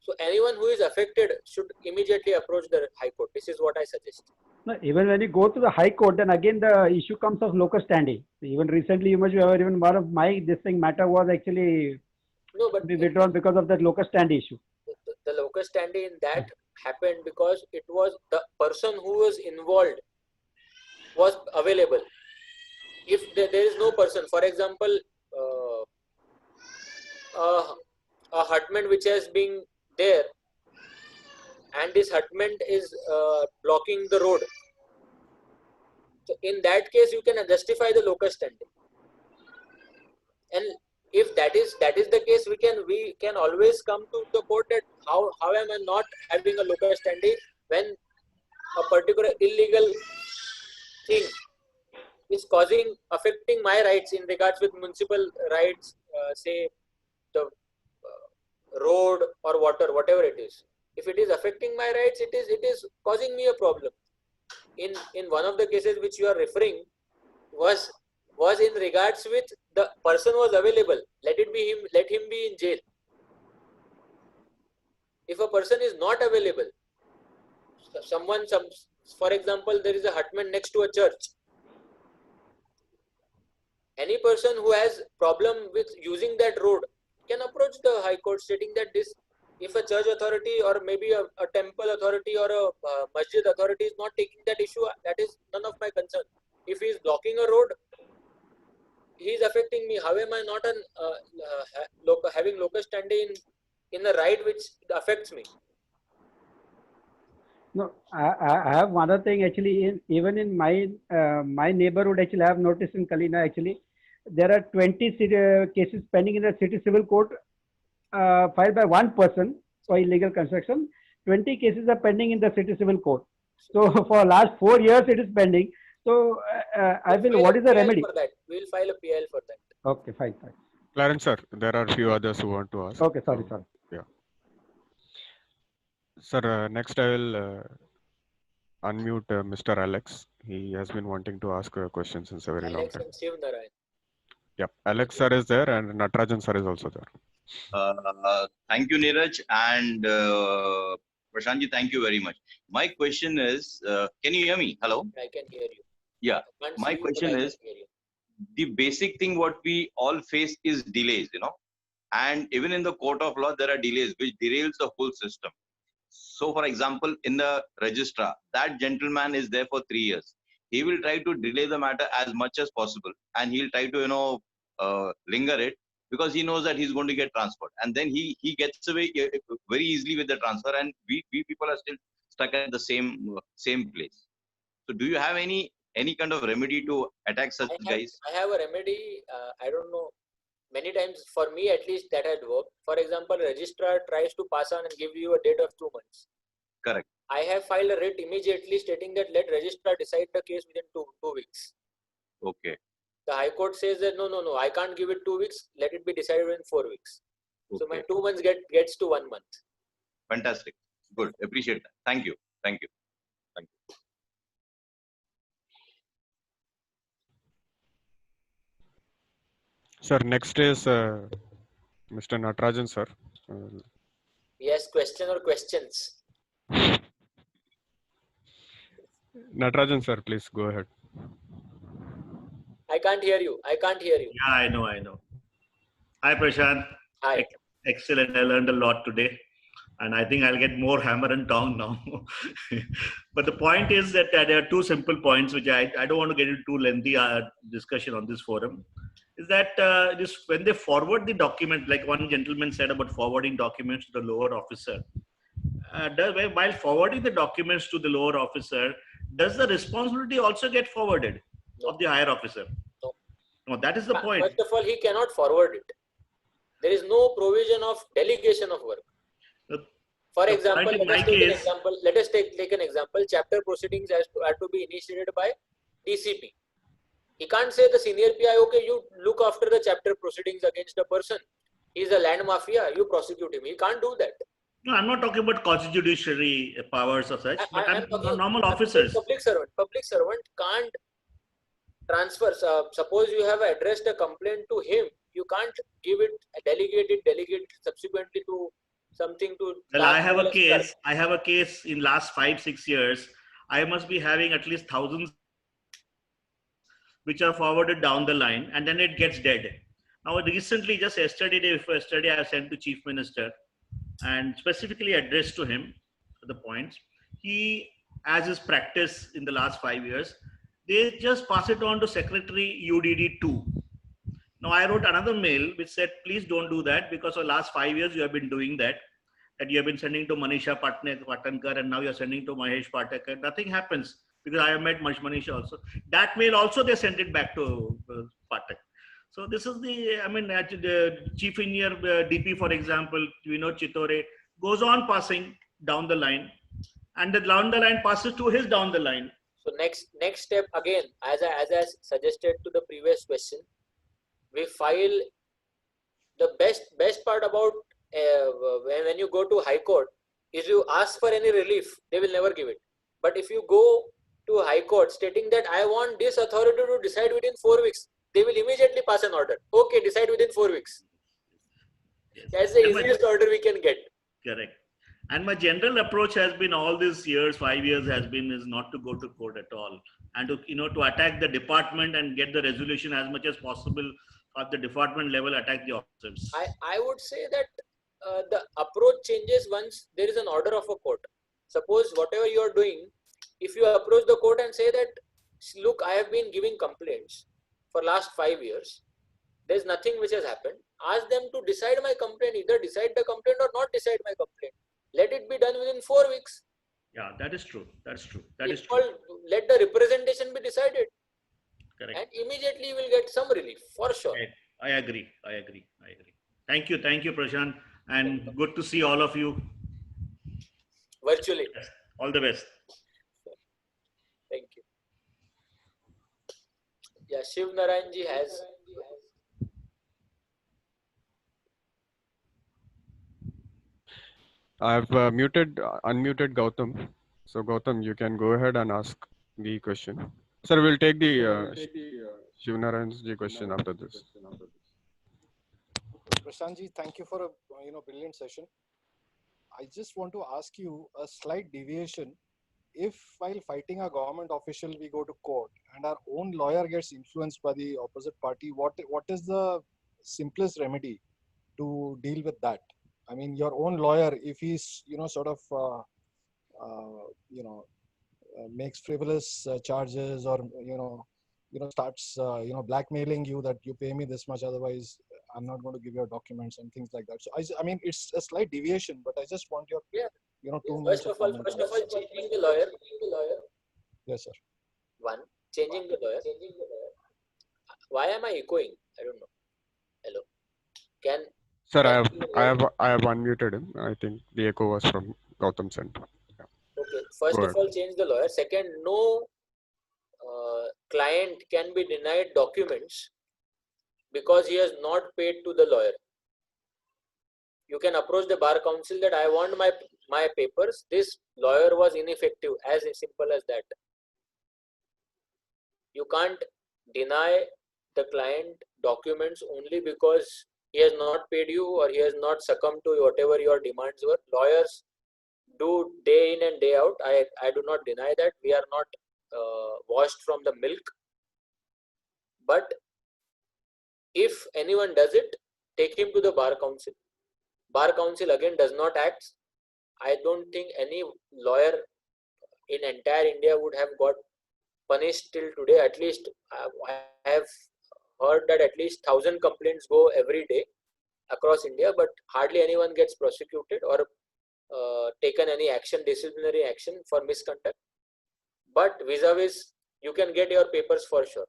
So anyone who is affected should immediately approach the High Court. This is what I suggest. No, even when you go to the High Court, then again the issue comes of locus standi. Even recently, you must be aware, even one of my matter was actually withdrawn because of that locus standi issue. The locus standi in that happened because it was the person who was involved was available. If there is no person, for example, a hutment which has been there, and this hutment is blocking the road. So in that case, you can justify the locus standi. And if that is the case, we can always come to the court that how am I not having a locus standi when a particular illegal thing is affecting my rights in regards with municipal rights, say the road or water, whatever it is. If it is affecting my rights, it is causing me a problem. In one of the cases which you are referring was in regards with the person was available. Let him be in jail. If a person is not available, for example, there is a hutment next to a church. Any person who has problem with using that road can approach the High Court stating that if a church authority or maybe a temple authority or a masjid authority is not taking that issue, that is none of my concern. If he is blocking a road, he is affecting me. How am I not having locus standi in a right which affects me? No, I have one other thing actually. Even in my neighborhood, actually, I have noticed in Kalina actually, there are 20 cases pending in the city civil court filed by one person for illegal construction. 20 cases are pending in the city civil court. So for last 4 years, it is pending. So I We'll will. file What a is the PIL remedy? for that. We'll file a PIL for that. Okay, fine, fine. Clarence sir, there are a few others who want to ask. Okay, sorry, sorry. Yeah. Sir, next I will unmute Mr. Alex. He has been wanting to ask a question since a very long Alex time. and Shiv Narayan. Yeah, Alex sir is there and Natarajan sir is also there. Thank you, Neeraj, and Prashantji, thank you very much. My question is, can you hear me? Hello? I can hear you. Yeah. I can't My see you, but question I can is, hear you. the basic thing what we all face is delays, and even in the court of law, there are delays which derails the whole system. So, for example, in the registrar, that gentleman is there for 3 years. He will try to delay the matter as much as possible, and he'll try to, linger it because he knows that he's going to get transferred, and then he gets away very easily with the transfer, and we people are still stuck at the same place. So, do you have any kind of remedy to attack such guys? I have a remedy. I don't know. Many times, for me at least, that had worked. For example, registrar tries to pass on and give you a date of 2 months. Correct. I have filed a writ immediately stating that let registrar decide the case within two weeks. Okay. The High Court says that no, I can't give it 2 weeks. Let it be decided within 4 weeks. Okay. So my 2 months gets to 1 month. Fantastic. Good. Appreciate that. Thank you. Thank you. Thank you. Sir, next is Mr. Natarajan sir. Yes, question or questions? Natarajan sir, please go ahead. I can't hear you. Yeah, I know. Hi, Prashant. Hi. Excellent. I learned a lot today. And I think I'll get more hammer and tongue now. But the point is that there are two simple points, which I don't want to get into too lengthy discussion on this forum. Is that when they forward the document, like one gentleman said about forwarding documents to the lower officer, while forwarding the documents to the lower officer, does the responsibility also get forwarded of the higher officer? No, that is the point. First of all, he cannot forward it. There is no provision of delegation of work. For example, let us take an example. Chapter proceedings are to be initiated by DCP. He can't say the senior PI, okay, you look after the chapter proceedings against a person. He's a land mafia, you prosecute him. He can't do that. No, I'm not talking about quasi-judiciary powers or such, but I'm talking normal officers. Public servant can't transfer. Suppose you have addressed a complaint to him, you can't give it, delegate it subsequently to something to. Well, I have a case in last 5-6 years. I must be having at least thousands which are forwarded down the line, and then it gets dead. Now, recently, just yesterday, I sent to Chief Minister and specifically addressed to him the points. He, as his practice in the last 5 years, they just pass it on to Secretary UDD 2. Now, I wrote another mail which said, please don't do that, because for the last 5 years you have been doing that you have been sending to Manisha Patankar, and now you're sending to Mahesh Patakar. Nothing happens, because I have met Manisha also. That mail also they sent it back to Patak. So this is the chief engineer DP, for example, Chitore, goes on passing down the line, and the down the line passes to his down the line. So next step again, as I suggested to the previous question, we file the best part about when you go to High Court is you ask for any relief, they will never give it. But if you go to High Court stating that I want this authority to decide within 4 weeks, they will immediately pass an order. Okay, decide within 4 weeks. Yes. That's the easiest order we can get. Correct. And my general approach has been all these years, 5 years is not to go to court at all, and to attack the department and get the resolution as much as possible at the department level, attack the officers. I would say that the approach changes once there is an order of a court. Suppose whatever you are doing, if you approach the court and say that, look, I have been giving complaints for last 5 years, there is nothing which has happened. Ask them to decide my complaint, either decide the complaint or not decide my complaint. Let it be done within 4 weeks. Yeah, that is true. That's true. That is It's true. called, let the representation be decided, Correct. and immediately you will get some relief for sure. I agree. I agree. I agree. Thank you. Thank you, Prashant. And good to see all of you. Virtually. All the best. Thank you. Yeah, Shiv Narayan ji has. I've unmuted Gautam. So Gautam, you can go ahead and ask the question. Sir, we'll take the Shiv Narayan's question after this. Prashant ji, thank you for a brilliant session. I just want to ask you a slight deviation. If while fighting a government official we go to court and our own lawyer gets influenced by the opposite party, what is the simplest remedy to deal with that? I mean, your own lawyer, if he's makes frivolous charges, or starts blackmailing you that you pay me this much, otherwise I'm not going to give your documents and things like that. So I mean, it's a slight deviation, but I just want your 2 minutes. First of all, changing the lawyer. Yes, sir. One, changing the lawyer. Why am I echoing? I don't know. Hello. Sir, I have unmuted him. I think the echo was from Gautam's end. Yeah. Okay. First of all, change the lawyer. Second, no client can be denied documents because he has not paid to the lawyer. You can approach the bar council that I want my papers. This lawyer was ineffective. As simple as that. You can't deny the client documents only because he has not paid you or he has not succumbed to whatever your demands were. Lawyers do day in and day out. I do not deny that. We are not washed from the milk. But if anyone does it, take him to the bar council. Bar council again does not act. I don't think any lawyer in entire India would have got punished till today. At least I have heard that at least 1,000 complaints go every day across India, but hardly anyone gets prosecuted or taken any action, disciplinary action for misconduct. But vis-a-vis, you can get your papers for sure.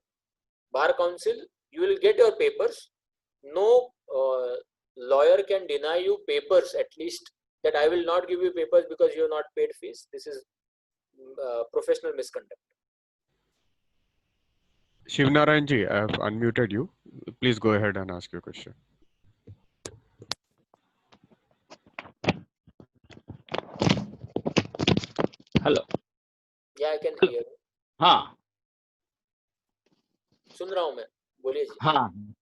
Bar council, you will get your papers. No lawyer can deny you papers, at least that I will not give you papers because you have not paid fees. This is professional misconduct. Shiv Narayan ji, I have unmuted you. Please go ahead and ask your question. Hello. Yeah, I can hear. हाँ. सुन रहा हूँ मैं. बोलिए जी. हाँ.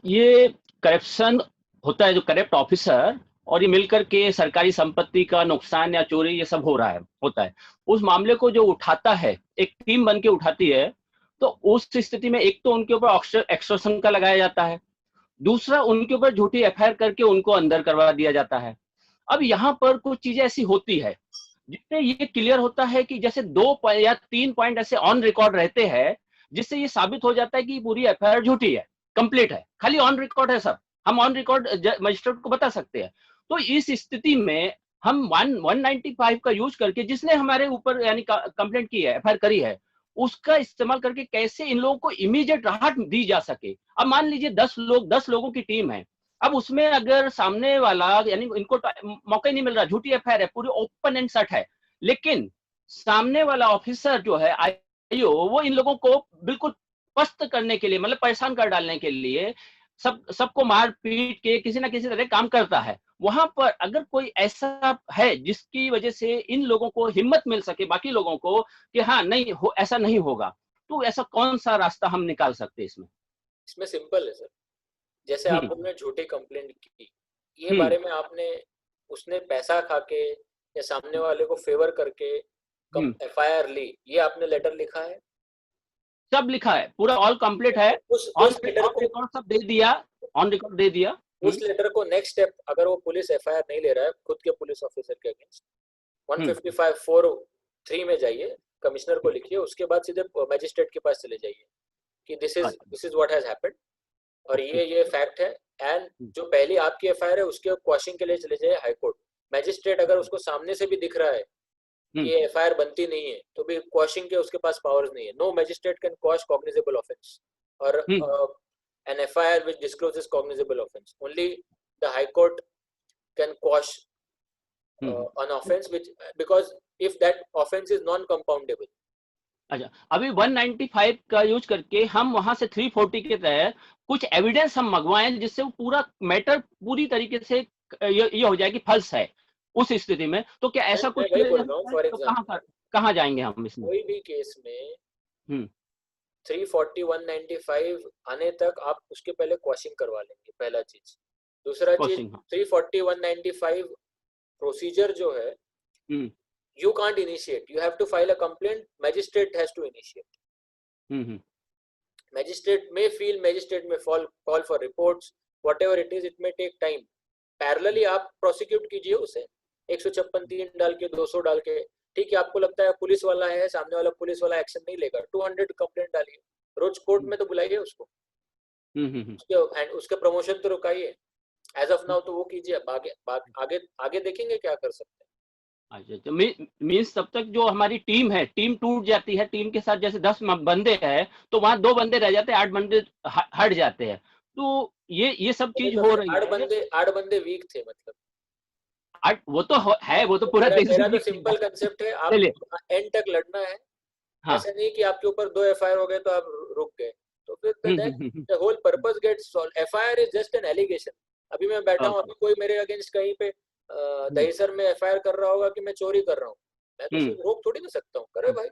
ये corruption होता है, जो करप्ट ऑफिसर और ये मिलकर के सरकारी संपत्ति का नुकसान या चोरी ये सब होता है. उस मामले को जो उठाता है, एक टीम बन के उठाती है, तो उस स्थिति में एक तो उनके ऊपर एक्सटॉर्शन का लगाया जाता है, दूसरा उनके ऊपर झूठी एफआईआर करके उनको अंदर करवा दिया जाता है. अब यहाँ पर कुछ चीजें ऐसी होती है जिससे ये क्लियर होता है कि जैसे 2 या 3 पॉइंट ऐसे ऑन रिकॉर्ड रहते हैं जिससे ये साबित हो जाता है कि पूरी एफआईआर झूठी है, कंप्लीट है, खाली ऑन रिकॉर्ड है सब. हम ऑन रिकॉर्ड मजिस्ट्रेट को बता सकते हैं. तो इस स्थिति में हम 195 का यूज करके जिसने हमारे ऊपर यानी कंप्लेंट की है, एफआईआर करी है, उसका इस्तेमाल करके कैसे इन लोगों को इमीडिएट राहत दी जा सके. अब मान लीजिए 10 लोगों की टीम है. अब उसमें अगर सामने वाला यानी इनको मौका ही नहीं मिल रहा, झूठी एफआईआर है, पूरी ओपन एंड शट है, लेकिन सामने वाला ऑफिसर जो है आईओ, वो इन लोगों को बिल्कुल पस्त करने के लिए, मतलब परेशान कर डालने के लिए सबको मार पीट के किसी ना किसी तरह काम करता है. वहां पर अगर कोई ऐसा है जिसकी वजह से इन लोगों को हिम्मत मिल सके, बाकी लोगों को, कि हाँ नहीं हो, ऐसा नहीं होगा, तो ऐसा कौन सा रास्ता हम निकाल सकते हैं इसमें? इसमें सिंपल है सर. जैसे आपने झूठी कंप्लेंट की, ये बारे में आपने उसने पैसा खा के या सामने वाले को फेवर करके एफआईआर ली, ये आपने लेटर लिखा है? सब लिखा है, पूरा ऑल कंप्लीट है. उस लेटर को सब दे दिया, ऑन रिकॉर्ड दे दिया. उस लेटर को नेक्स्ट स्टेप, अगर वो पुलिस एफआईआर नहीं ले रहा है खुद के पुलिस ऑफिसर के अगेंस्ट, 155(4)(3) में जाइए, कमिश्नर को लिखिए, उसके बाद सीधे मैजिस्ट्रेट के पास चले जाइए कि this is what has happened और ये फैक्ट है. एंड जो पहली आपकी एफआईआर है उसके क्वेश्चन के लिए चले जाइए हाई कोर्ट. मैजिस्ट्रेट अगर उसको सामने से भी दिख रहा है ये FIR बनती नहीं है तो भी quashing के उसके पास powers नहीं है. No magistrate can quash cognizable offence or an FIR which discloses cognizable offence. Only the High Court can quash an offence which, because if that offence is non-compoundable. अच्छा, अभी 195 का यूज करके हम वहां से 340 के तहत कुछ एविडेंस हम मंगवाएं जिससे वो पूरा मैटर पूरी तरीके से ये हो जाए कि फल्स है उस स्थिति में, तो क्या ऐसा कुछ मैं बोल रहा हूँ, फॉर एग्जांपल कहाँ जाएंगे हम इसमें? कोई भी केस में 340 195 आने तक आप उसके पहले क्वेश्चन करवा लेंगे, पहला चीज. दूसरा चीज 340 195 प्रोसीजर जो है, you can't initiate, you have to file a complaint, magistrate has to initiate. Magistrate may feel, magistrate may call for reports, whatever it is, it may take time. Parallelly आप prosecute कीजिए उसे 156(3) डाल के 200 डाल के, ठीक है. आपको लगता है पुलिस वाला है, सामने वाला पुलिस वाला एक्शन नहीं लेगा, 200 कंप्लेंट डालिए, रोज कोर्ट में तो बुलाइए उसको, उसके प्रमोशन तो रुकाइए. एज ऑफ नाउ तो वो कीजिए, आगे देखेंगे क्या कर सकते हैं. अच्छा, मीन्स तब तक जो हमारी टीम है, टीम टूट जाती है, टीम के साथ जैसे 10 बंदे हैं तो वहां 2 बंदे रह जाते हैं, 8 बंदे हट जाते हैं. तो ये सब चीज हो रही है. 8 बंदे वीक थे, मतलब 8 वो तो है, वो तो पूरा मेरा तो सिंपल कंसेप्ट है, आप एंड तक लड़ना है. ऐसा नहीं कि आपके ऊपर 2 FIR हो गए तो आप रुक गए, तो फिर the whole purpose gets solve. FIR is just an allegation. अभी मैं बैठा हूँ, अभी कोई मेरे अगेंस्ट कहीं पे दहीसर में FIR कर रहा होगा कि मैं चोरी कर रहा हूँ, मैं तो रोक थोड़ी ना सकता हूँ. करे भाई,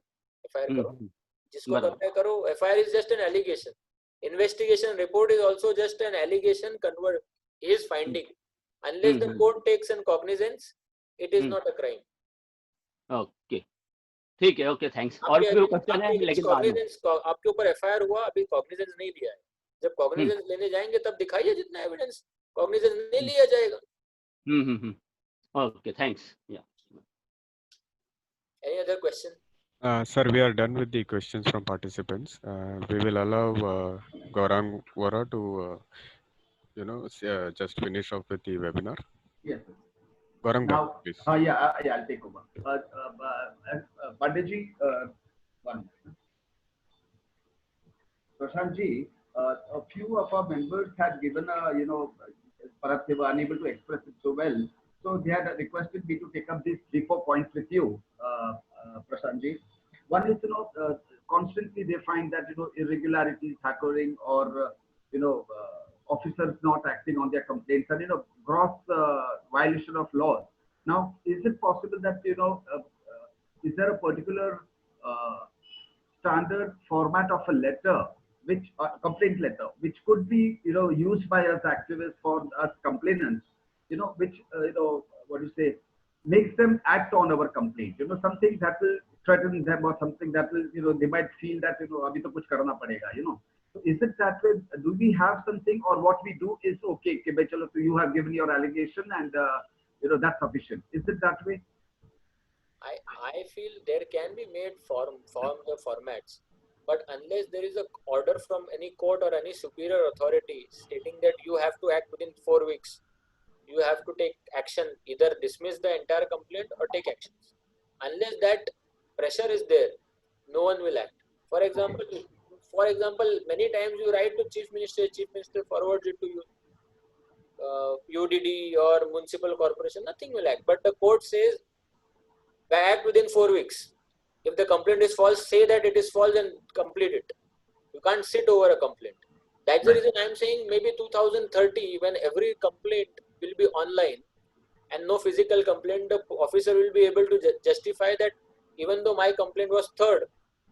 FIR करो, जिसको करना है करो. FIR is just an allegation. Investigation report is also just an allegation convert his finding. Unless the court takes an cognizance, it is not a crime. Okay, ठीक है. Okay, thanks. और कोई क्वेश्चन है? लेकिन आपके ऊपर FIR हुआ, अभी कॉग्निजेंस नहीं लिया है. जब कॉग्निजेंस लेने जाएंगे तब दिखाइए जितना एविडेंस. कॉग्निजेंस नहीं लिया जाएगा. Okay, thanks. Yeah. Any other question? Sir, we are done with the questions from participants. We will allow Gaurang Vora to, just finish off with the webinar. Yes. Gaurang, please. Yeah, I'll take over. Panditji, one. Prashantji, a few of our members had given perhaps they were unable to express it so well. So they had requested me to take up these 3-4 points with you, Prashantji. One is, constantly they find that, irregularities occurring or, officers not acting on their complaints and, gross violation of laws. Now, is it possible that, is there a particular standard format of a letter, which complaint letter, which could be, used by us activists for us complainants, which, what do you say, makes them act on our complaint, something that will threaten them or something that will, they might feel that, abhi to kuch karna padega, So is it that way? Do we have something, or what we do is, okay, so you have given your allegation and, that's sufficient. Is it that way? I feel there can be made forms or formats, but unless there is an order from any court or any superior authority stating that you have to act within 4 weeks, you have to take action, either dismiss the entire complaint or take actions. Unless that pressure is there, no one will act. For example, many times you write to Chief Minister forwards it to you, UDD or municipal corporation, nothing will act. But the court says, act within 4 weeks. If the complaint is false, say that it is false and complete it. You can't sit over a complaint. That's the reason I'm saying maybe 2030, when every complaint will be online and no physical complaint, the officer will be able to justify that even though my complaint was third,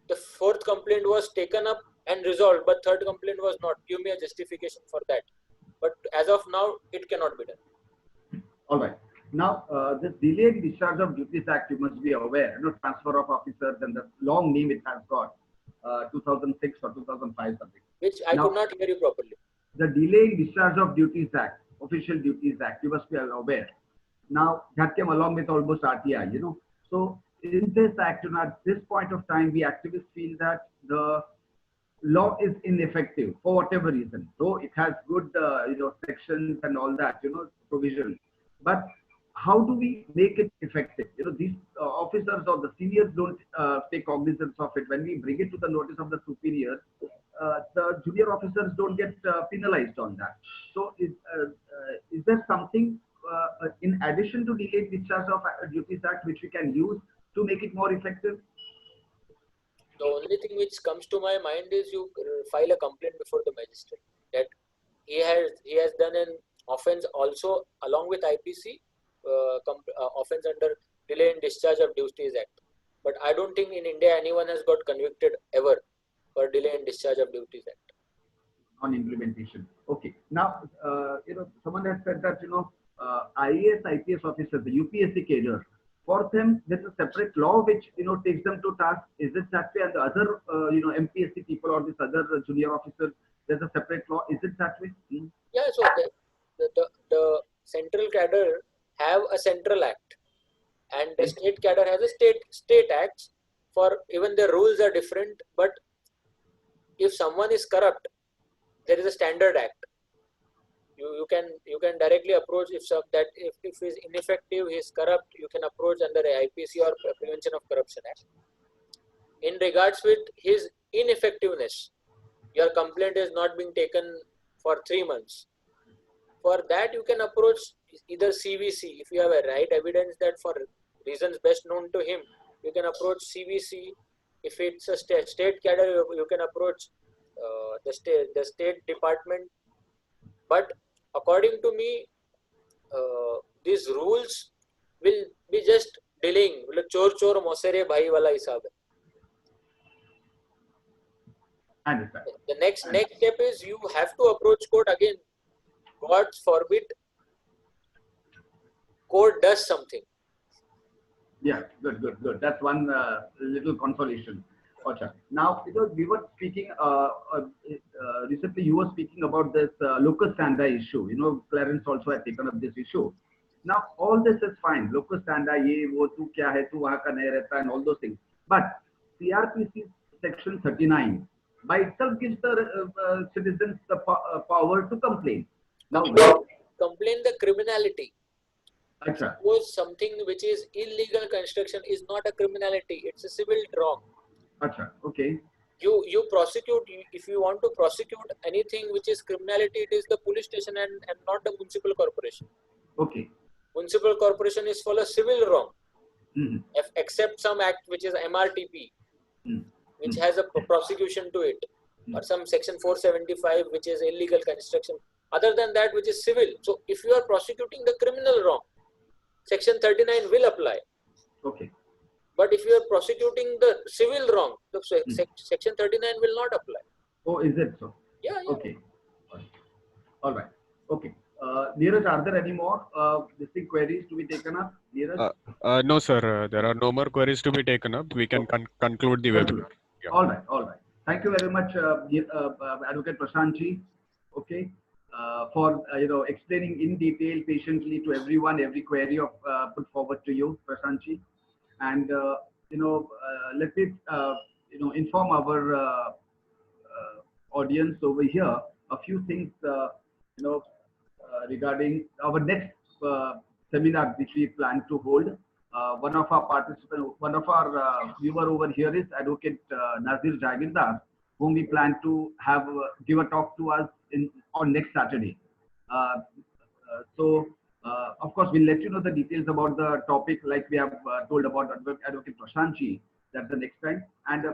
the 4th complaint was taken up and resolved, but 3rd complaint was not. Give me a justification for that. But as of now, it cannot be done. All right. Now, this Delayed Discharge of Duties Act, you must be aware, transfer of officers and the long name it has got, 2006 or 2005 something. Which I could not hear you properly. The Delayed Discharge of Duties Act, Official Duties Act, you must be aware. Now, that came along with almost RTI, So, in this act, at this point of time, we activists feel that the law is ineffective for whatever reason. Though it has good, sections and all that, provisions. But how do we make it effective? These officers or the seniors don't take cognizance of it. When we bring it to the notice of the superiors, the junior officers don't get penalized on that. So is there something in addition to Delayed Discharge of Duties Act which we can use to make it more effective? The only thing which comes to my mind is you file a complaint before the magistrate that he has done an offense also along with IPC, offense under Delay in Discharge of Duties Act. But I don't think in India anyone has got convicted ever for Delay in Discharge of Duties Act. On implementation. Okay. Now, someone has said that, IAS, IPS officers, the UPSC cadre, for them, there's a separate law which, takes them to task. Is it that way? And the other, MPSC people or this other junior officers, there's a separate law. Is it that way? Yeah, so the central cadre have a central act and the state cadre has a state acts. For even the rules are different, but if someone is corrupt, there is a standard act. You can directly approach if he is ineffective, he is corrupt, you can approach under a IPC or Prevention of Corruption Act. In regards with his ineffectiveness, your complaint is not being taken for 3 months. For that, you can approach either CVC if you have a right evidence that for reasons best known to him, you can approach CVC. If it's a state cadre, you can approach the state department. But according to me, these rules will be just delaying. Chor chor mosere bhai wala hisab hai. Understand. The next step is you have to approach court again. God forbid, court does something. Yeah, good. That's one little consolation. Gotcha. Now, because we were speaking recently, you were speaking about this locus standi issue. Clarence also had taken up this issue. Now, all this is fine. Locus standi, ye, wo, tu kya hai, tu wahan ka nahi rehta, and all those things. But CRPC section 39 by itself gives the citizens the power to complain. Now, complain the criminality. Achha. Suppose something which is illegal construction is not a criminality; it's a civil wrong. Achha. Okay. You prosecute, if you want to prosecute anything which is criminality, it is the police station and not the municipal corporation. Okay. Municipal corporation is for a civil wrong, except some act which is MRTP, which has a prosecution to it, or some section 475 which is illegal construction. Other than that, which is civil. So if you are prosecuting the criminal wrong, section 39 will apply. Okay. But if you are prosecuting the civil wrong, the section 39 will not apply. Oh, is it so? Yeah. Okay. All right. Okay. Neeraj, are there any more distinct queries to be taken up? Neeraj? No, sir. There are no more queries to be taken up. We can conclude the webinar. Yeah. All right. Thank you very much, Advocate Prashant Ji. Okay. For explaining in detail, patiently to everyone, every query put forward to you, Prashant Ji. And let me inform our audience over here a few things regarding our next seminar which we plan to hold. One of our viewer over here is Advocate Nazir Jagirdar, whom we plan to have give a talk to us on next Saturday. Of course, we'll let you know the details about the topic, like we have told about Advocate Prashant Ji. That's the next time. And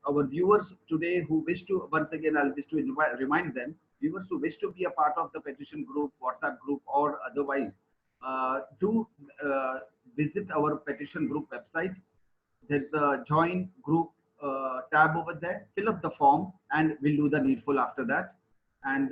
our viewers today who wish to, once again, I'll wish to remind them, viewers who wish to be a part of the petition group, WhatsApp group, or otherwise, do visit our petition group website. There's the join group tab over there. Fill up the form, and we'll do the needful after that. And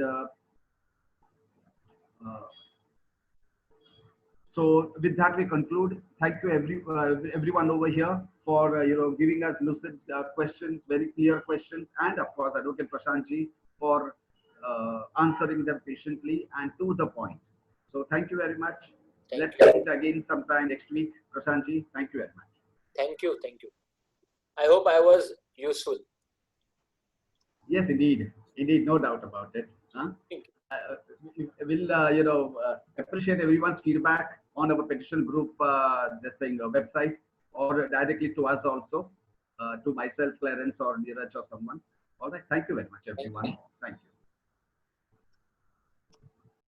so with that, we conclude. Thank you everyone over here for giving us lucid questions, very clear questions, and of course Advocate Prashant Ji for answering them patiently and to the point. So thank you very much. Let's meet again sometime next week. Prashant Ji, thank you very much. Thank you. I hope I was useful. Yes, indeed, no doubt about it. We'll appreciate everyone's feedback on our petition group this thing website, or directly to us also, to myself, Clarence, or Neeraj, or someone. All right. Thank you very much, everyone. Thank you.